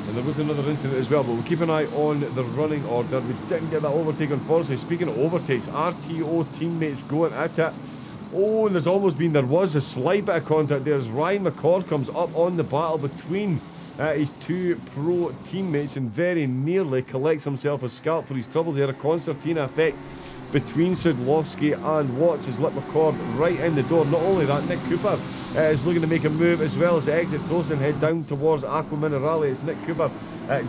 And there was another incident as well, but we'll keep an eye on the running order. We didn't get that overtake, unfortunately. Speaking of overtakes, RTO teammates going at it. Oh, and there was a slight bit of contact there as Ryan McCord comes up on the battle between his 2 pro teammates and very nearly collects himself a scalp for his trouble there. A concertina effect between Sidlowski and Watts has let McCord right in the door. Not only that, Nick Cooper is looking to make a move as well as the exit Toast and head down towards Aqua Minerale. It's Nick Cooper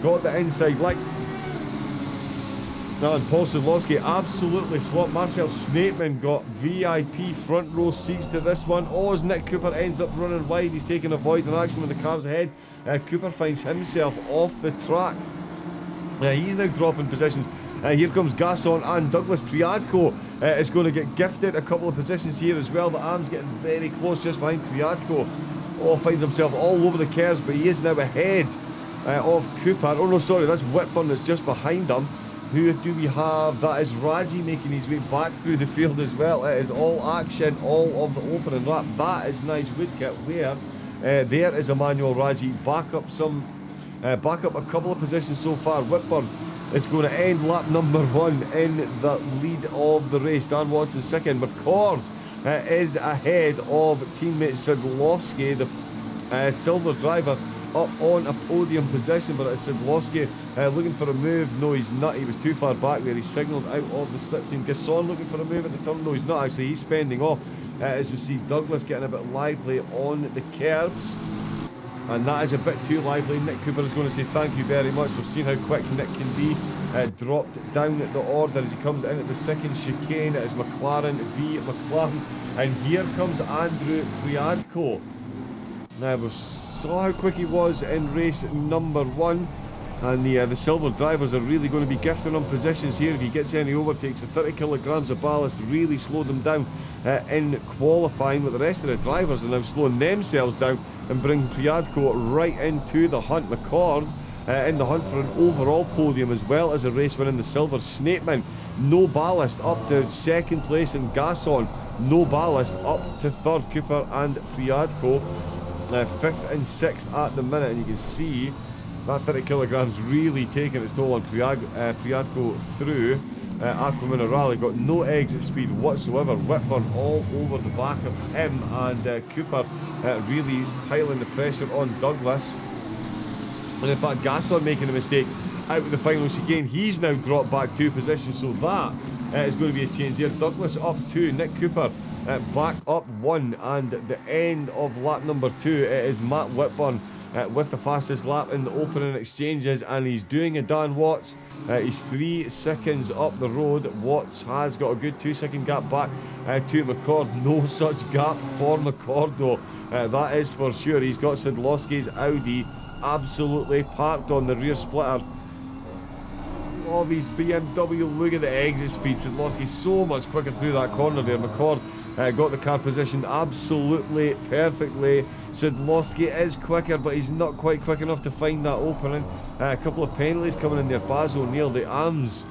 got the inside leg. And Paul Sidlowski absolutely swapped. Marcel Snapeman got VIP front row seats to this one. Oh, as Nick Cooper ends up running wide, he's taking a void in action with the cars ahead. Cooper finds himself off the track. He's now dropping positions. Here comes Gasson and Douglas. Priadko is going to get gifted a couple of positions here as well. The arm's getting very close just behind Priadko. Oh, finds himself all over the curves, but he is now ahead of Cooper. Oh no, sorry, that's Whitburn that's just behind him. Who do we have? That is Raji making his way back through the field as well. It is all action, all of the opening lap. That is nice woodcut where there is Emmanuel Raji back up a couple of positions so far. Whitburn is going to end lap number 1 in the lead of the race. Dan Watson second. McCord is ahead of teammate Sidlowski, the silver driver, up on a podium position, but it's Sidlowski looking for a move. No, he's not. He was too far back there. He signalled out of the slipstream. Gasson looking for a move at the turn. No, he's not actually. He's fending off as we see Douglas getting a bit lively on the curbs. And that is a bit too lively. Nick Cooper is going to say thank you very much. We've seen how quick Nick can be. Dropped down the order as he comes in at the second chicane. It is McLaren v McLaren. And here comes Andrew Priadko. Now we saw how quick he was in race number 1. And the silver drivers are really going to be gifting him positions here. If he gets any overtakes, the 30 kilograms of ballast really slowed them down in qualifying. But the rest of the drivers are now slowing themselves down and bring Priadko right into the hunt. McCord in the hunt for an overall podium as well as a race win in the silver. Snapeman, no ballast, up to second place, and Gasson, no ballast, up to third. Cooper and Priadko 5th and 6th at the minute, and you can see that 30 kilograms really taking its toll on Priadko through Aquamina Rally. Got no exit speed whatsoever. Whitburn all over the back of him, and Cooper really piling the pressure on Douglas. And in fact, Gasson making a mistake out of the final chicane. He's now dropped back 2 positions, so that is going to be a change there. Douglas up 2, Nick Cooper back up 1, and at the end of lap number 2, it is Matt Whitburn with the fastest lap in the opening exchanges, and he's doing a Dan Watts. He's 3 seconds up the road. Watts has got a good 2-second gap back to McCord. No such gap for McCord though, that is for sure. He's got Sidlowski's Audi absolutely parked on the rear splitter of his BMW. Look at the exit speed. Sidlowski so much quicker through that corner there. McCord got the car positioned absolutely perfectly. Sidlowski is quicker, but he's not quite quick enough to find that opening. A couple of penalties coming in there. Baz O'Neill, the AMS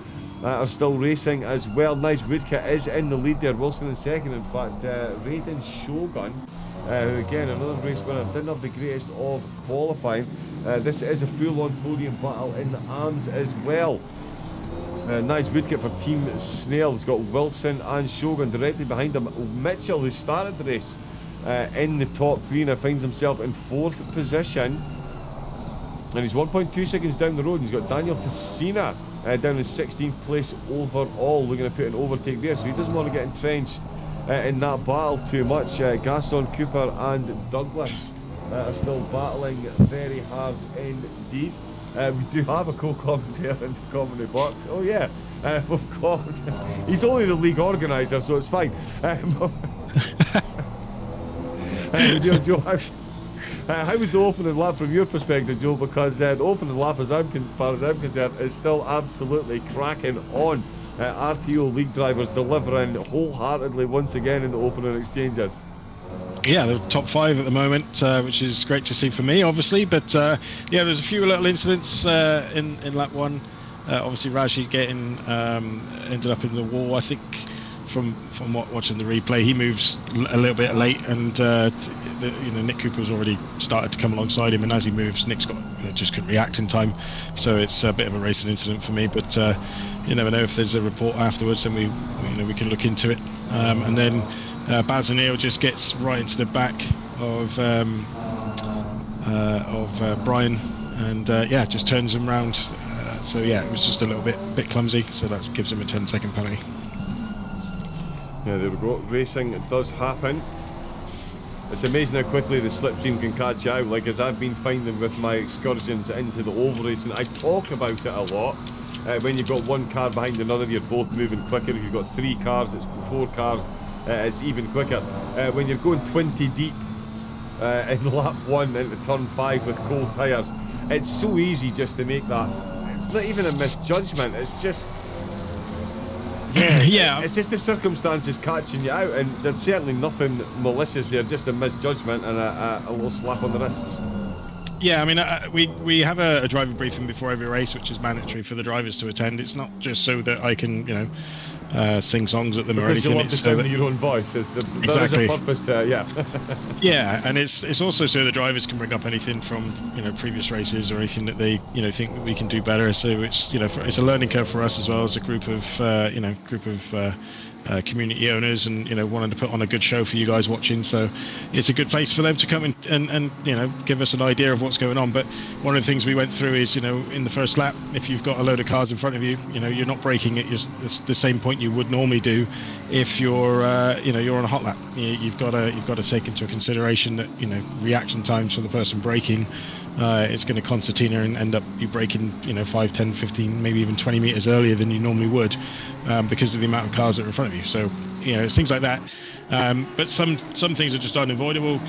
are still racing as well. Nice Woodcut is in the lead there. Wilson in second, in fact. Raiden Shogun, who again, another race winner, didn't have the greatest of qualifying. This is a full-on podium battle in the AMS as well. Nice woodcut for Team Snail. It's got Wilson and Shogun directly behind him. Mitchell, who started the race in the top 3, now finds himself in 4th position. And he's 1.2 seconds down the road. He's got Daniel Facina down in 16th place overall, looking to put an overtake there. So he doesn't want to get entrenched in that battle too much. Gaston, Cooper and Douglas are still battling very hard indeed. We do have a co-commentator in the commentary box. Oh yeah, we've got... He's only the league organiser, so it's fine. Joe, how was the opening lap from your perspective, Joe? Because the opening lap, as far as I'm concerned, is still absolutely cracking on. RTO league drivers delivering wholeheartedly once again in the opening exchanges. Yeah, the top 5 at the moment, which is great to see for me, obviously. But yeah, there's a few little incidents in lap 1. Obviously, Raji getting ended up in the wall. I think from watching the replay, he moves a little bit late, and Nick Cooper's already started to come alongside him, and as he moves, Nick's got just couldn't react in time. So it's a bit of a racing incident for me. But you never know, if there's a report afterwards, and we can look into it. And then Baz O'Neill just gets right into the back of Brian, and just turns him round. So yeah, it was just a little bit clumsy. So that gives him a 10-second penalty. Yeah, there we go. Racing does happen. It's amazing how quickly the slipstream can catch you out. Like, as I've been finding with my excursions into the oval racing, I talk about it a lot. When you've got one car behind another, you're both moving quicker. If you've got 3 cars, it's 4 cars. It's even quicker. When you're going 20 deep in lap 1 into turn 5 with cold tyres, it's so easy just to make that it's not even a misjudgment. It's just, yeah, Yeah. It's just the circumstances catching you out, and there's certainly nothing malicious there. Just a misjudgment and a little slap on the wrists. Yeah, I mean, we have a driver briefing before every race, which is mandatory for the drivers to attend. It's not just so that I can, sing songs at them or Because you anything. love to It's so sing that, your own voice. There Exactly. is a purpose to it, yeah. yeah, and it's also so the drivers can bring up anything from previous races or anything that they think that we can do better. So it's it's a learning curve for us as well as a group of community owners, and wanting to put on a good show for you guys watching. So it's a good place for them to come in and give us an idea of what's going on. But one of the things we went through is in the first lap, if you've got a load of cars in front of you, you're not braking at the same point you would normally do if you're you're on a hot lap. You've got to take into consideration that reaction times for the person braking, it's going to concertina and end up you braking 5, 10, 15, maybe even 20 meters earlier than you normally would, because of the amount of cars that are in front of you. So it's things like that. But some things are just unavoidable.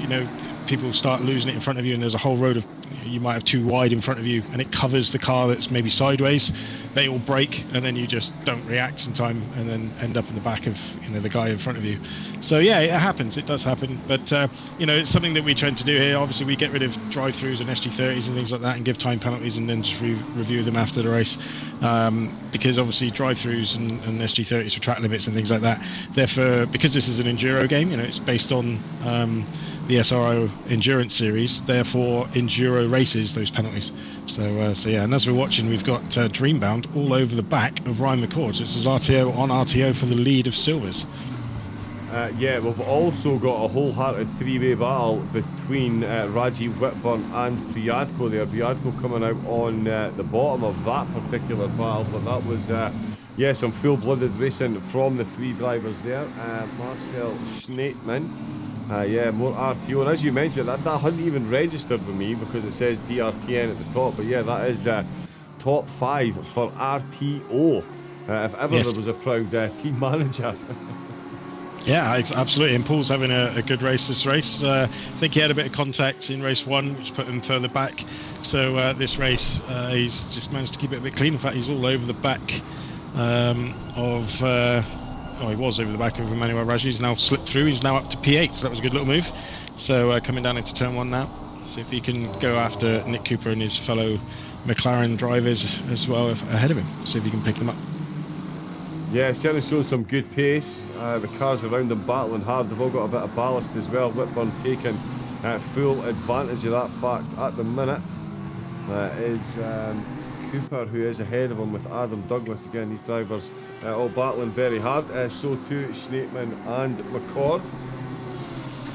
People start losing it in front of you, and there's a whole road of, you might have too wide in front of you, and it covers the car that's maybe sideways. They all brake, and then you just don't react in time, and then end up in the back of the guy in front of you. So yeah, it happens. It does happen. But it's something that we tend to do here. Obviously, we get rid of drive-throughs and SG30s and things like that, and give time penalties, and then just review them after the race. Because obviously drive-throughs and SG30s for track limits and things like that, because this is an enduro game. It's based on the SRO endurance series, therefore enduro races those penalties. So yeah, and as we're watching, we've got Dreambound all over the back of Ryan McCord. So this is RTO on RTO for the lead of Silvers. Yeah, we've also got a wholehearted three-way battle between Raji, Whitburn and Priadko there. Priadko coming out on the bottom of that particular battle, but that was some full-blooded racing from the three drivers there. Marcel Schneitman, more RTO, and as you mentioned, that hadn't even registered with me because it says DRTN at the top, but yeah, that is top 5 for RTO, if ever Yes. there was a proud team manager. Yeah, absolutely. And Paul's having a good race this race. I think he had a bit of contact in race 1, which put him further back. So this race, he's just managed to keep it a bit clean. In fact, he's all over the back he was over the back of Emmanuel Raji. He's now slipped through. He's now up to P8, so that was a good little move. So coming down into turn 1 now. See if he can go after Nick Cooper and his fellow McLaren drivers as well ahead of him. See if he can pick them up. Yeah, certainly showing some good pace. The cars around them battling hard. They've all got a bit of ballast as well. Whitburn taking full advantage of that fact at the minute. Is Cooper, who is ahead of him with Adam Douglas. Again, these drivers all battling very hard. So too Schneitman and McCord.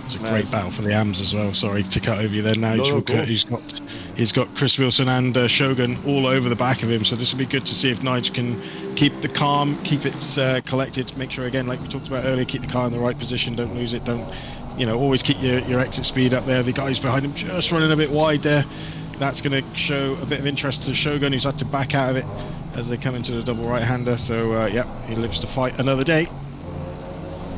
It's a great battle for the AMs as well. Sorry to cut over you there now. He's got Chris Wilson and Shogun all over the back of him. So this will be good to see if Nige can keep the calm, keep it collected. Make sure, again, like we talked about earlier, keep the car in the right position. Don't lose it. Don't, always keep your exit speed up there. The guys behind him just running a bit wide there. That's going to show a bit of interest to Shogun, who's had to back out of it as they come into the double right-hander. So he lives to fight another day.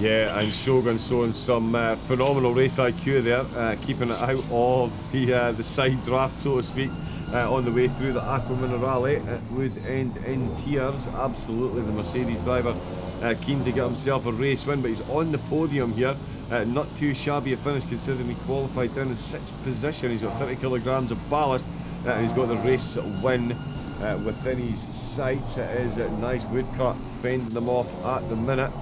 Yeah, and Shogun showing some phenomenal race IQ there, keeping it out of the side draft, so to speak, on the way through the Aqua Minerale. It would end in tears. Absolutely, the Mercedes driver keen to get himself a race win, but he's on the podium here. Not too shabby a finish considering he qualified down in 6th position. He's got 30 kilograms of ballast, and he's got the race win within his sights. It is a nice woodcut fending them off at the minute.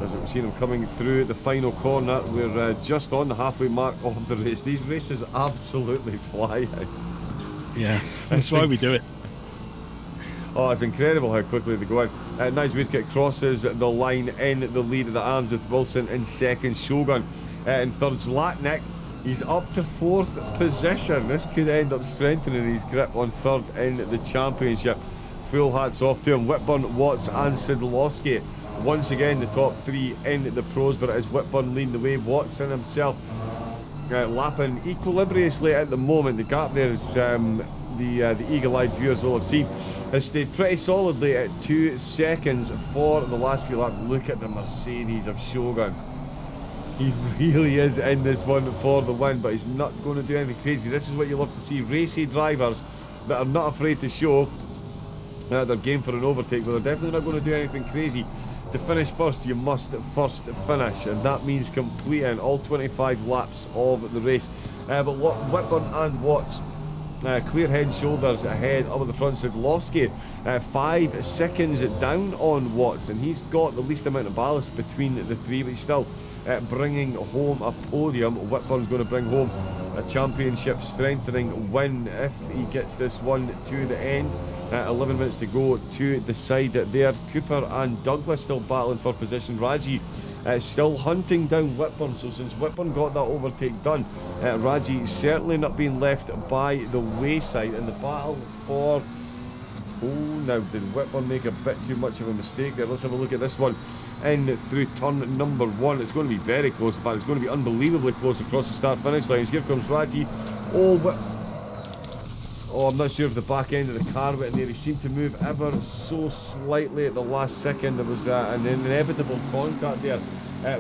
As we've seen him coming through the final corner, we're just on the halfway mark of the race. These races absolutely fly. Yeah, that's why we do it. Oh, it's incredible how quickly they go in. Nice Woodcut crosses the line in the lead of the arms with Wilson in second, Shogun in third. Zlatnik, he's up to 4th position. This could end up strengthening his grip on third in the championship. Full hats off to him. Whitburn, Watts and Sidlowski. Once again, the top 3 in the pros, but it is Whitburn leading the way. Watson himself lapping equilibriously at the moment. The gap there is the eagle-eyed viewers will have seen has stayed pretty solidly at 2 seconds for the last few laps. Look at the Mercedes of Shogun. He really is in this one for the win, but he's not going to do anything crazy. This is what you love to see. Racy drivers that are not afraid to show their game for an overtake, but they're definitely not going to do anything crazy. To finish first, you must first finish, and that means completing all 25 laps of the race. But Whitburn and Watts clear head and shoulders ahead up at the front. Sadlowski 5 seconds down on Watts, and he's got the least amount of ballast between the three, but he's still bringing home a podium. Whitburn's going to bring home a championship strengthening win if he gets this one to the end. 11 minutes to go to decide it there. Cooper and Douglas still battling for position. Raji still hunting down Whitburn, so since Whitburn got that overtake done, Raji certainly not being left by the wayside in the battle for... Oh, now did Whitburn make a bit too much of a mistake there? Let's have a look at this one. In through turn number 1, it's going to be very close. In fact, it's going to be unbelievably close across the start finish lines. Here comes Raji. Oh, I'm not sure if the back end of the car went in there. He seemed to move ever so slightly at the last second. There was an inevitable contact there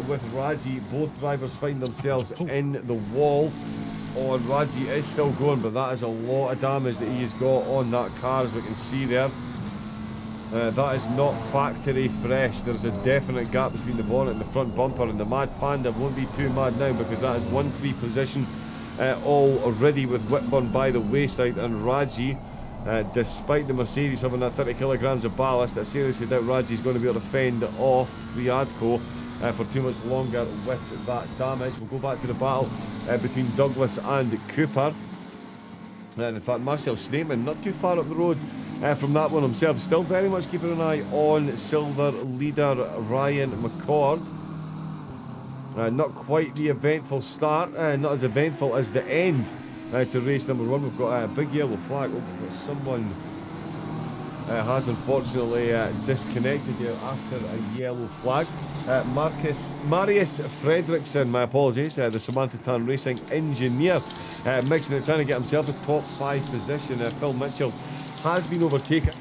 with Raji. Both drivers find themselves in the wall. Oh, and Raji is still going, but that is a lot of damage that he has got on that car, as we can see there. That is not factory fresh. There's a definite gap between the bonnet and the front bumper, and the Mad Panda won't be too mad now because that is one free position already with Whitburn by the wayside. And Raji, despite the Mercedes having that 30 kilograms of ballast, I seriously doubt Raji's going to be able to fend off Priadko for too much longer with that damage. We'll go back to the battle between Douglas and Cooper. And in fact, Marcel Schneemann not too far up the road from that one himself, still very much keeping an eye on silver leader Ryan McCord. Not quite the eventful start, not as eventful as the end to race number 1. We've got a big yellow flag. Oh, we've got someone has unfortunately disconnected here after a yellow flag. Marius Fredriksson, my apologies, the Samantha Tan Racing engineer, mixing it, trying to get himself a top 5 position. Phil Mitchell has been overtaken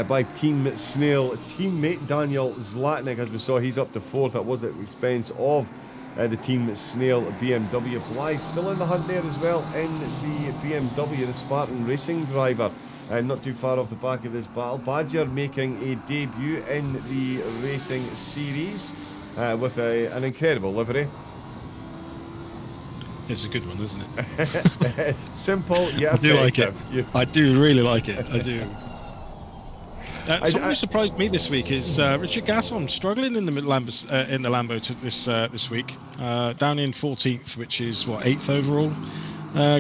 by Team Snail. Teammate Daniel Zlatnik, as we saw, he's up to 4th. That was at the expense of the Team Snail BMW. Blythe still in the hunt there as well in the BMW, the Spartan Racing driver. Not too far off the back of this battle. Badger making a debut in the racing series with an incredible livery. It's a good one, isn't it? It's simple, yeah. I do like it. I do really like it. I do. Something who surprised me this week is Richard Gasson struggling in the Lambo this week. Down in 14th, which is what, 8th overall.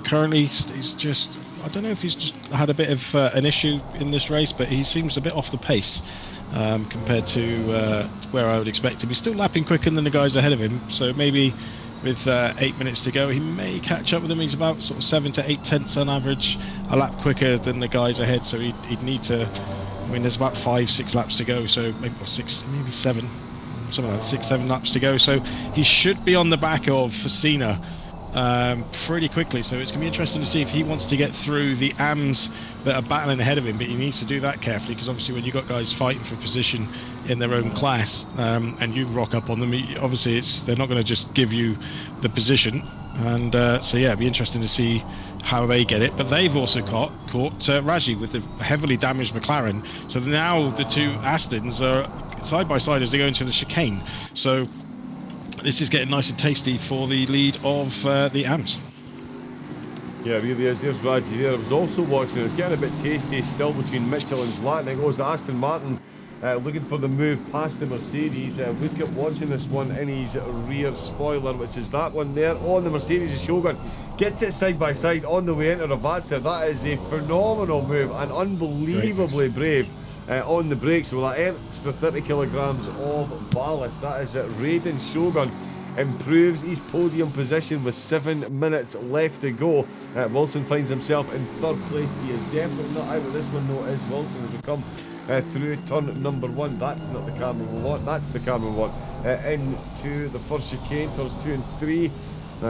Currently, he's just, I don't know if he's just had a bit of an issue in this race, but he seems a bit off the pace compared to where I would expect him. He's still lapping quicker than the guys ahead of him, so maybe with 8 minutes to go, he may catch up with them. He's about sort of 7 to 8 tenths on average, a lap quicker than the guys ahead, so he'd need to. I mean, there's about 5-6 laps to go, so maybe 6, maybe 7, something like that, 6-7 laps to go. So he should be on the back of Facina pretty quickly. So it's going to be interesting to see if he wants to get through the AMs that are battling ahead of him. But he needs to do that carefully, because obviously when you've got guys fighting for position in their own class and you rock up on them, obviously they're not going to just give you the position. And so yeah, it'd be interesting to see how they get it. But they've also caught Raji with the heavily damaged McLaren. So now the two Astons are side by side as they go into the chicane. So this is getting nice and tasty for the lead of the AMs. Yeah, it really is. There's Raji there. I was also watching. It's getting a bit tasty still between Mitchell and Zlatnik. Goes to Aston Martin, looking for the move past the Mercedes. Woodcup watching this one in his rear spoiler, which is that one there on the Mercedes. Shogun gets it side by side on the way into Ravatsa. That is a phenomenal move and unbelievably brave on the brakes. With that extra 30 kilograms of ballast, that is it. Raiden Shogun improves his podium position with 7 minutes left to go. Wilson finds himself in 3rd place. He is definitely not out of this one though, is Wilson, as we come through turn number 1. That's not the Cameron we want, that's the Cameron we want. Into the first chicane, turns 2 and 3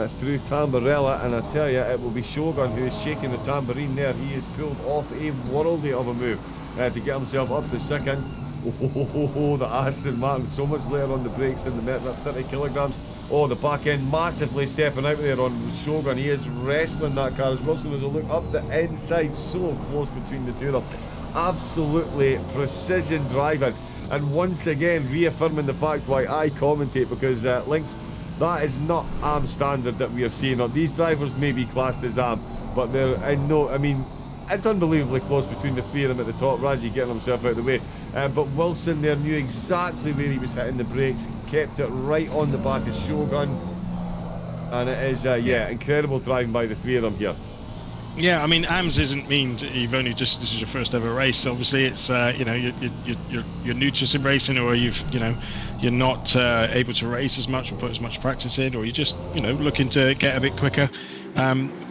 through Tamburella, and I tell you, it will be Shogun who is shaking the tambourine there. He has pulled off a worldly of a move to get himself up to 2nd. Oh, the Aston Martin so much later on the brakes than the Merc. That 30 kilograms Oh, the back end massively stepping out there on Shogun. He is wrestling that car as Wilson has a look up the inside. So close between the two of them. Absolutely precision driving. And once again, reaffirming the fact why I commentate, because Lynx, that is not AM standard that we are seeing. These drivers may be classed as AM, but they're, I mean, it's unbelievably close between the three of them at the top. Raji getting himself out of the way. But Wilson there knew exactly where he was hitting the brakes, kept it right on the back of Shogun. And it is, yeah, incredible driving by the three of them here. Yeah, I mean, AMS isn't mean you've only just, this is your first ever race. Obviously, it's you know, you're new to sim racing, or you're not able to race as much or put as much practice in, or you're just, you know, looking to get a bit quicker.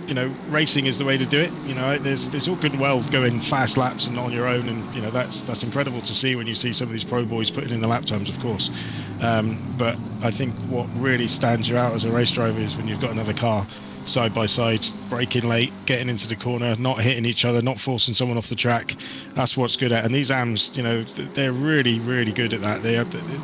You know, racing is the way to do it. You know, there's all good and well going fast laps and on your own, and you know that's incredible to see when you see some of these pro boys putting in the lap times, of course. But I think what really stands you out as a race driver is when you've got another car side by side, braking late, getting into the corner, not hitting each other, not forcing someone off the track. That's what's good at. And these AMs, you know, they're really, really good at that.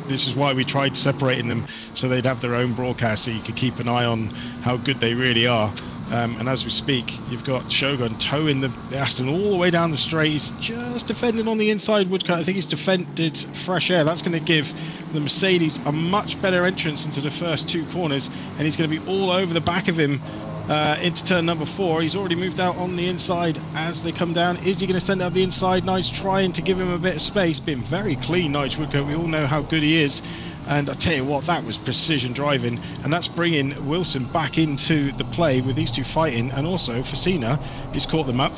This is why we tried separating them, so they'd have their own broadcast, so you could keep an eye on how good they really are. And as we speak, you've got Shogun towing the Aston all the way down the straight. He's just defending on the inside woodcut. I think he's defended fresh air. That's going to give the Mercedes a much better entrance into the first two corners, and he's going to be all over the back of him into turn number 4. He's already moved out on the inside as they come down. Is he going to send out the inside? Nige trying to give him a bit of space. Been very clean, Nige Woodcote. We all know how good he is. And I tell you what, that was precision driving, and that's bringing Wilson back into the play with these two fighting. And also Facina, he's caught them up.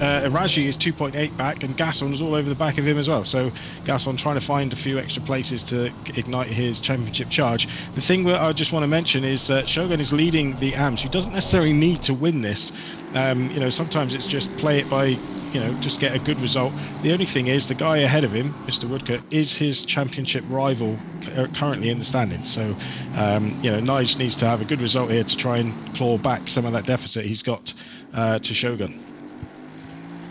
Raji is 2.8 back, and Gasson is all over the back of him as well. So Gasson trying to find a few extra places to ignite his championship charge. The thing that I just want to mention is Shogun is leading the AMS. He doesn't necessarily need to win this. You know, sometimes it's just play it by, you know, just get a good result. The only thing is the guy ahead of him, Mr. Woodcote, is his championship rival currently in the standings. So, you know, Nige needs to have a good result here to try and claw back some of that deficit he's got to Shogun.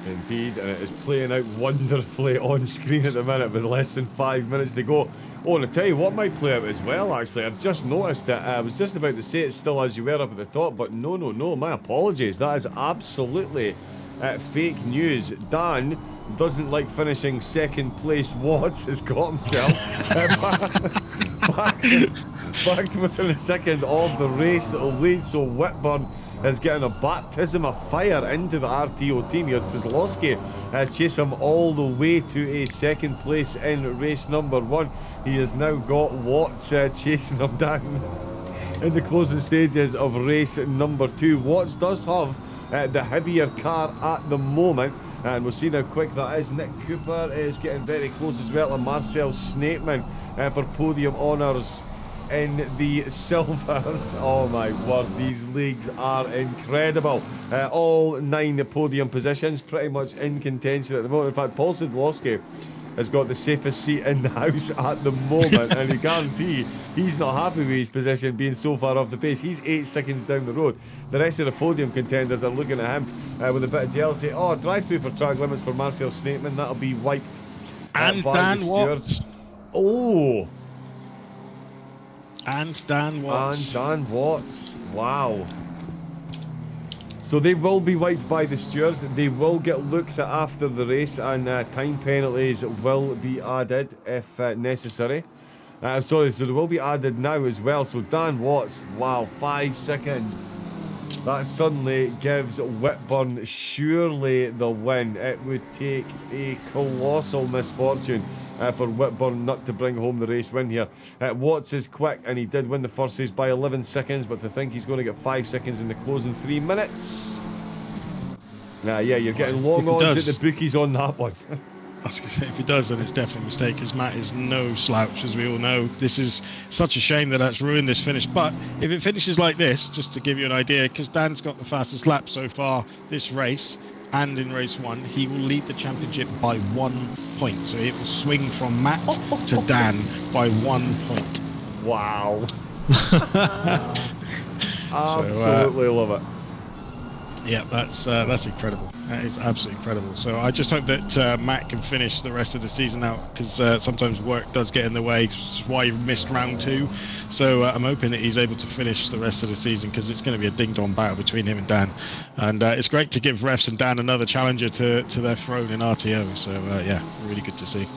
Indeed, and it is playing out wonderfully on screen at the minute with less than 5 minutes to go. Oh, and I tell you what might play out as well, actually. I've just noticed that I was just about to say it's still as you were up at the top, but no, my apologies. That is absolutely fake news. Dan doesn't like finishing second place. Watts has got himself back to within a second of the race lead, so Whitburn is getting a baptism of fire into the RTO team here. Sadlowski chase him all the way to a second place in race number 1. He has now got Watts chasing him down in the closing stages of race number 2. Watts does have the heavier car at the moment, and we'll see how quick that is. Nick Cooper is getting very close as well, and Marcel Snapeman for podium honours in the silvers. Oh my word, these leagues are incredible. All 9 podium positions pretty much in contention at the moment. In fact, Paul Sadlowski has got the safest seat in the house at the moment, and I guarantee he's not happy with his position being so far off the pace. He's 8 seconds down the road. The rest of the podium contenders are looking at him with a bit of jealousy. Oh, drive through for track limits for Marcel Snapeman. That'll be wiped and by Dan the stewards. Watts. And Dan Watts. Wow. So they will be wiped by the stewards. They will get looked at after the race, and time penalties will be added if necessary. So they will be added now as well. So Dan Watts, wow, 5 seconds. That suddenly gives Whitburn surely the win. It would take a colossal misfortune for Whitburn not to bring home the race win here. Watts is quick, and he did win the first race by 11 seconds, but to think he's going to get 5 seconds in the closing 3 minutes. Yeah, you're getting long odds at the bookies on that one. I was going to say, if he does, then it's definitely a mistake, because Matt is no slouch, as we all know. This is such a shame that that's ruined this finish. But if it finishes like this, just to give you an idea, because Dan's got the fastest lap so far this race, and in race 1, he will lead the championship by 1 point. So it will swing from Matt to Dan by 1 point. Wow. Absolutely love it. Yeah, that's incredible. That is absolutely incredible. So I just hope that Matt can finish the rest of the season out, because sometimes work does get in the way, which is why he missed round 2. So I'm hoping that he's able to finish the rest of the season, because it's going to be a ding-dong battle between him and Dan. And it's great to give refs and Dan another challenger to their throne in RTO. So yeah, really good to see.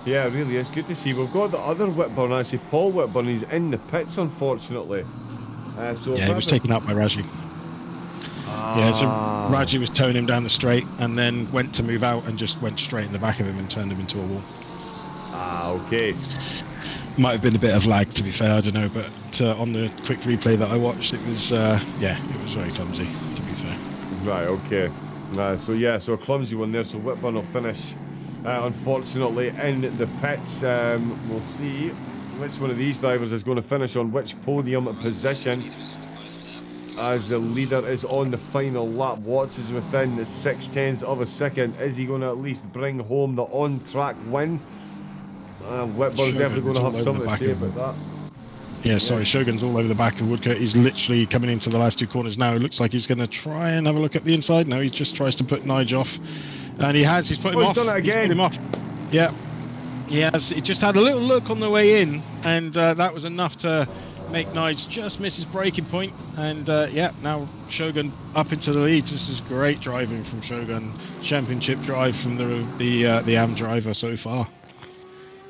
Yeah, it really is good to see. We've got the other Whitburn, actually, Paul Whitburn. He's in the pits, unfortunately. Yeah, he was taken out by Raji. Yeah, so Raji was towing him down the straight and then went to move out and just went straight in the back of him and turned him into a wall. Okay. Might have been a bit of lag, to be fair, I don't know, but on the quick replay that I watched, it was, yeah, it was very clumsy, to be fair. Right, okay. So a clumsy one there, so Whitburn will finish, unfortunately, in the pits. We'll see which one of these drivers is going to finish on which podium position, as the leader is on the final lap. Watts is within 0.6 of a second. Is he going to at least bring home the on-track win? Whitburn's definitely going to have something to say about that. Yeah, sorry, Shogun's all over the back of Woodcote. He's literally coming into the last 2 corners now. It looks like he's going to try and have a look at the inside. No, he just tries to put Nige off. And he has. He's put him off. He's done it again. He's put him off. Yeah. He has. He just had a little look on the way in, and that was enough to make Nige just miss his braking point. And yeah, now Shogun up into the lead. This is great driving from Shogun. Championship drive from the AM driver so far.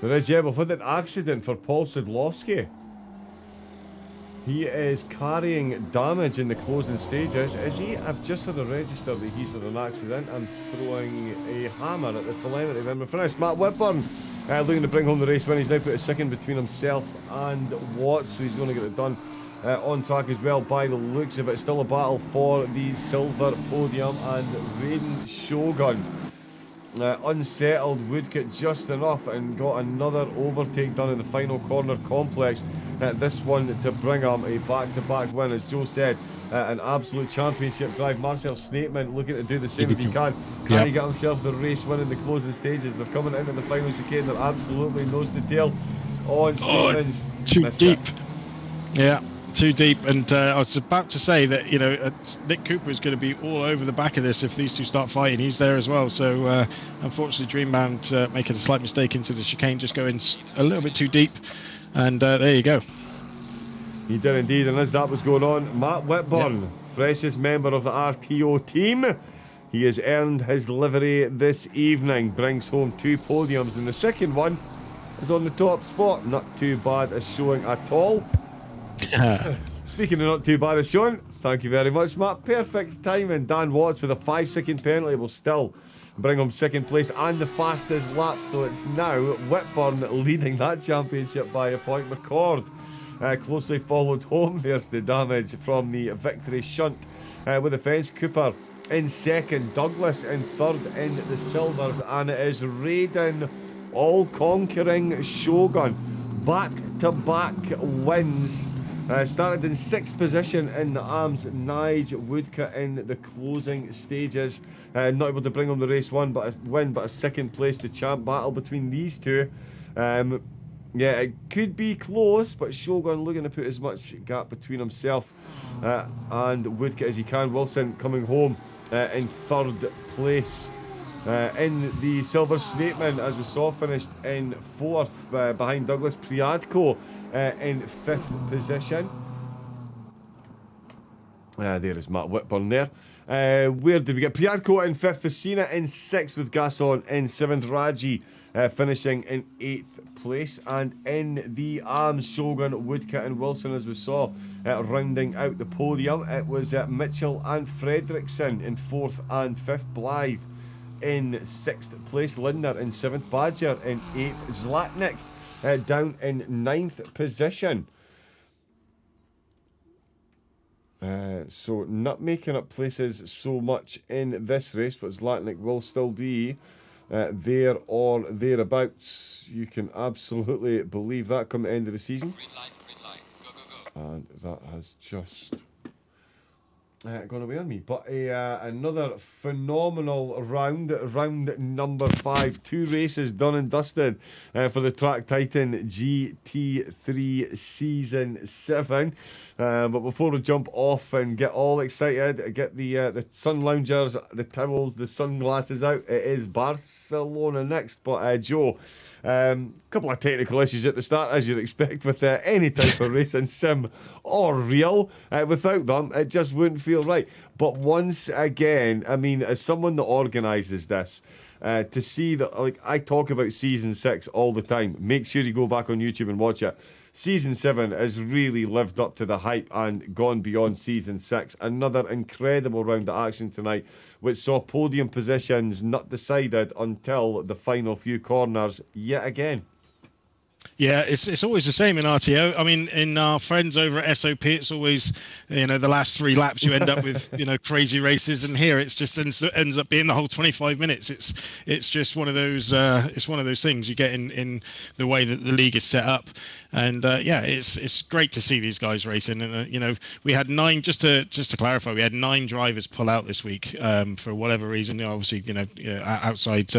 There is, yeah, we've had an accident for Paul Sidlowski. He is carrying damage in the closing stages. Is he? I've just had a register that he's had an accident. I'm throwing a hammer at the telemetry when we're finished. Matt Whitburn looking to bring home the race win. He's now put a second between himself and Watts, so he's going to get it done on track as well by the looks of it. Still a battle for the silver podium, and Raiden Shogun unsettled Woodcote just enough and got another overtake done in the final corner complex. This one to bring him a back-to-back win, as Joe said. An absolute championship drive. Marcel Snapeman looking to do the same if he can. Can he get himself the race win in the closing stages? They're coming into the final chicane. They're absolutely nose to tail on Snapeman's. Too deep. Yeah. Too deep, and I was about to say that, you know, Nick Cooper is going to be all over the back of this if these two start fighting. He's there as well, so unfortunately Dreambound making a slight mistake into the chicane, just going a little bit too deep, and there you go. He did indeed, and as that was going on, Matt Whitburn, freshest member of the RTO team, he has earned his livery this evening, brings home 2 podiums, and the second one is on the top spot. Not too bad a showing at all. Speaking of not too bad as showing, thank you very much, Matt. Perfect timing. Dan Watts with a 5-second penalty will still bring him second place and the fastest lap. So it's now Whitburn leading that championship by a point. McCord closely followed home. There's the damage from the victory shunt with the fence. Cooper in second, Douglas in third in the silvers, and it is Raiden all-conquering Shogun. Back-to-back wins. Started in 6th position in the AMS. Nige Woodcote in the closing stages. Not able to bring home the race win, but a second place to champ battle between these two. Yeah, it could be close, but Shogun looking to put as much gap between himself and Woodcote as he can. Wilson coming home in 3rd place. In the silver, Snapeman, as we saw, finished in 4th behind Douglas. Priadko in 5th position. There is Matt Whitburn there. Where did we get Priadko in 5th? Facina in 6th with Gasson in 7th. Raji finishing in 8th place. And in the arms, Shogun, Woodcote and Wilson, as we saw, rounding out the podium. It was Mitchell and Fredrickson in 4th and 5th. Blythe in 6th place, Linder in 7th, Badger in 8th, Zlatnik down in 9th position. So not making up places so much in this race, but Zlatnik will still be there or thereabouts. You can absolutely believe that come the end of the season. Green light, go, go, go. And that has just gone away on me. But another phenomenal round number 5. 2 races done and dusted for the Track Titan GT3 Season 7. But before we jump off and get all excited, get the sun loungers, the towels, the sunglasses out, it is Barcelona next. But Joe, couple of technical issues at the start, as you'd expect with any type of racing sim or real. Without them, it just wouldn't feel right. But once again, I mean, as someone that organises this, to see that, like, I talk about season 6 all the time. Make sure you go back on YouTube and watch it. Season 7 has really lived up to the hype and gone beyond season 6. Another incredible round of action tonight, which saw podium positions not decided until the final few corners yet again. Yeah, it's always the same in RTO. I mean, in our friends over at SOP, it's always, the last 3 laps you end up with, crazy races, and here it's just ends up being the whole 25 minutes. It's just one of those things you get in the way that the league is set up, and it's great to see these guys racing. And we had 9, just to clarify, we had 9 drivers pull out this week for whatever reason. Obviously, outside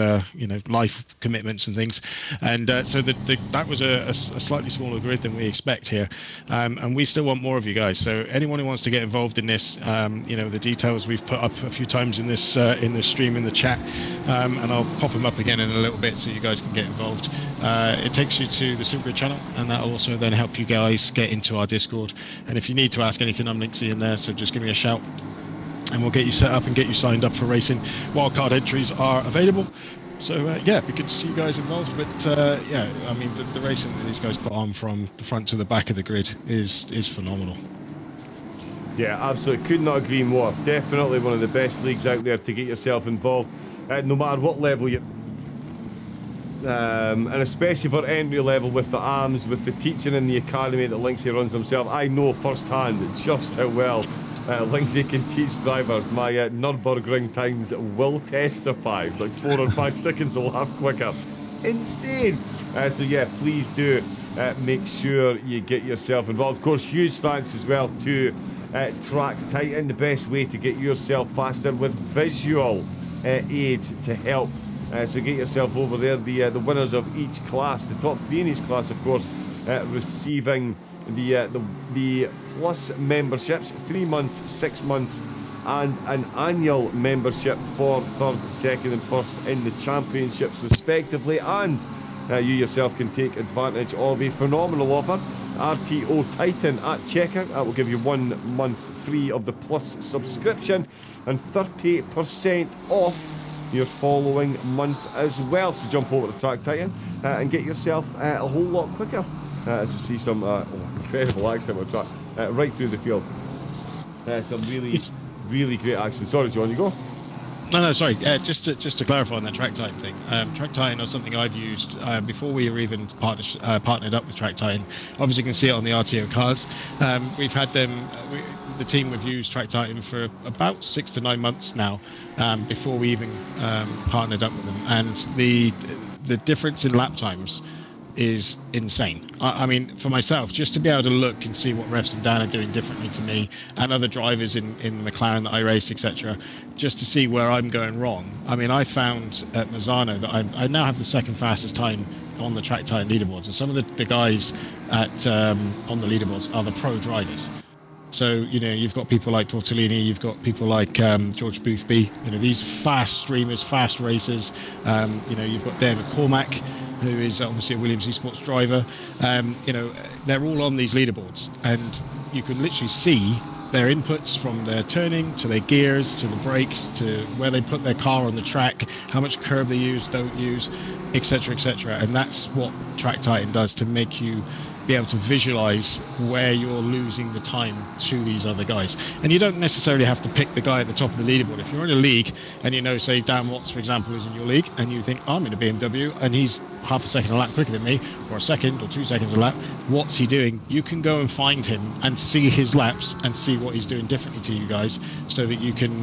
life commitments and things, and so that was a slightly smaller grid than we expect here, and we still want more of you guys. So anyone who wants to get involved in this, the details we've put up a few times in this stream in the chat, and I'll pop them up again in a little bit so you guys can get involved. It takes you to the Supergrid channel, and that'll also then help you guys get into our Discord. And if you need to ask anything, I'm linked to you in there, so just give me a shout and we'll get you set up and get you signed up for racing. Wildcard entries are available. So it'd be good to see you guys involved. But I mean, the racing that these guys put on from the front to the back of the grid is phenomenal. Yeah, absolutely. Could not agree more. Definitely one of the best leagues out there to get yourself involved, no matter what level you. And especially for entry level with the AMs, with the teaching in the academy that Lindsay runs himself. I know firsthand just how well Lindsay can teach drivers. My Nürburgring times will testify. It's like 4 or 5 seconds a lap quicker. Insane. So yeah, please do make sure you get yourself involved. Of course, huge thanks as well to Track Titan, the best way to get yourself faster with visual aids to help. So get yourself over there. The winners of each class, the top 3 in each class, of course, receiving the plus memberships, 3 months, 6 months, and an annual membership for 3rd, 2nd, and 1st in the championships, respectively. And you yourself can take advantage of a phenomenal offer. RTO Titan at checkout. That will give you 1 month free of the plus subscription and 30% off your following month as well. So jump over to Track Titan and get yourself a whole lot quicker. As we see some incredible action with track right through the field. Some really great action. Sorry, John, you go. No, sorry. Just to clarify on that Track Titan thing. Track Titan is something I've used before we were even partnered up with Track Titan. Obviously, you can see it on the RTO cars. We've had them. The team have used Track Titan for about 6 to 9 months now, before we even partnered up with them. And the difference in lap times is insane. I mean, for myself, just to be able to look and see what Refs and Dan are doing differently to me and other drivers in the McLaren that I race, etc., just to see where I'm going wrong. I mean, I found at Mazzano that I now have the 2nd fastest time on the Track Titan leaderboards, and some of the guys at on the leaderboards are the pro drivers. So, you've got people like Tortellini, you've got people like George Boothby, these fast streamers, fast racers. You've got Dan McCormack, who is obviously a Williams Esports driver. They're all on these leaderboards, and you can literally see their inputs from their turning to their gears to the brakes to where they put their car on the track, how much curb they use, don't use, etc., etc. And that's what Track Titan does to make you be able to visualize where you're losing the time to these other guys. And you don't necessarily have to pick the guy at the top of the leaderboard. If you're in a league and say Dan Watts, for example, is in your league, and you think I'm in a BMW and he's half a second a lap quicker than me, or a second or 2 seconds a lap, what's he doing? You can go and find him and see his laps and see what he's doing differently to you guys, so that you can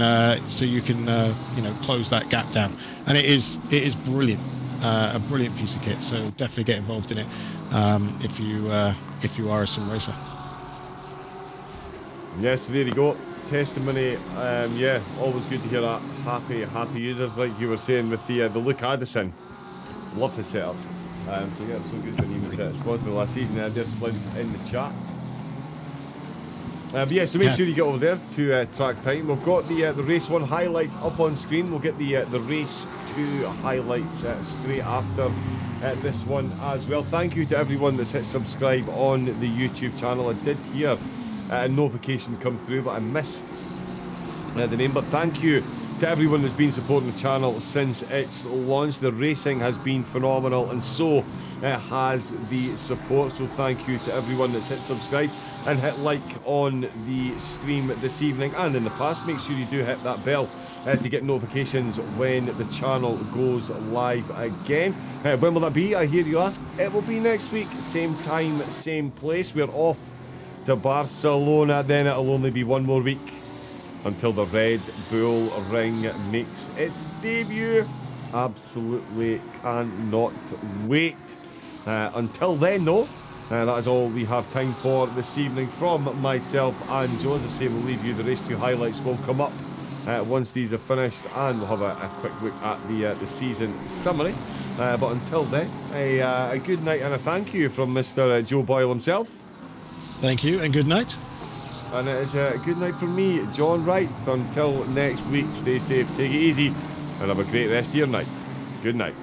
close that gap down. And it is brilliant. A brilliant piece of kit, so definitely get involved in it if you are a sim racer. Yes, there you go. testimony. Yeah, always good to hear that. Happy users, like you were saying with the Luke Addison. Love his setups. So yeah, so good when he was sponsored last season. There's Flint in the chat. But yeah, so make sure you get over there to track time. We've got the race 1 highlights up on screen. We'll get the race 2 highlights straight after this one as well. Thank you to everyone that's hit subscribe on the YouTube channel. I did hear a notification come through, but I missed the name. But thank you to everyone that's been supporting the channel since its launch. The racing has been phenomenal, and so has the support. So thank you to everyone that's hit subscribe and hit like on the stream this evening and in the past. Make sure you do hit that bell to get notifications when the channel goes live again. When will that be, I hear you ask? It will be next week, same time, same place. We're off to Barcelona, then it'll only be one more week until the Red Bull Ring makes its debut. Absolutely cannot wait. Until then, though, that is all we have time for this evening from myself and Joe. As I say, we'll leave you. The race 2 highlights will come up once these are finished, and we'll have a quick look at the season summary. But until then, a good night and a thank you from Mr. Joe Boyle himself. Thank you, and good night. And it is a good night from me, John Wright. Until next week, stay safe, take it easy, and have a great rest of your night. Good night.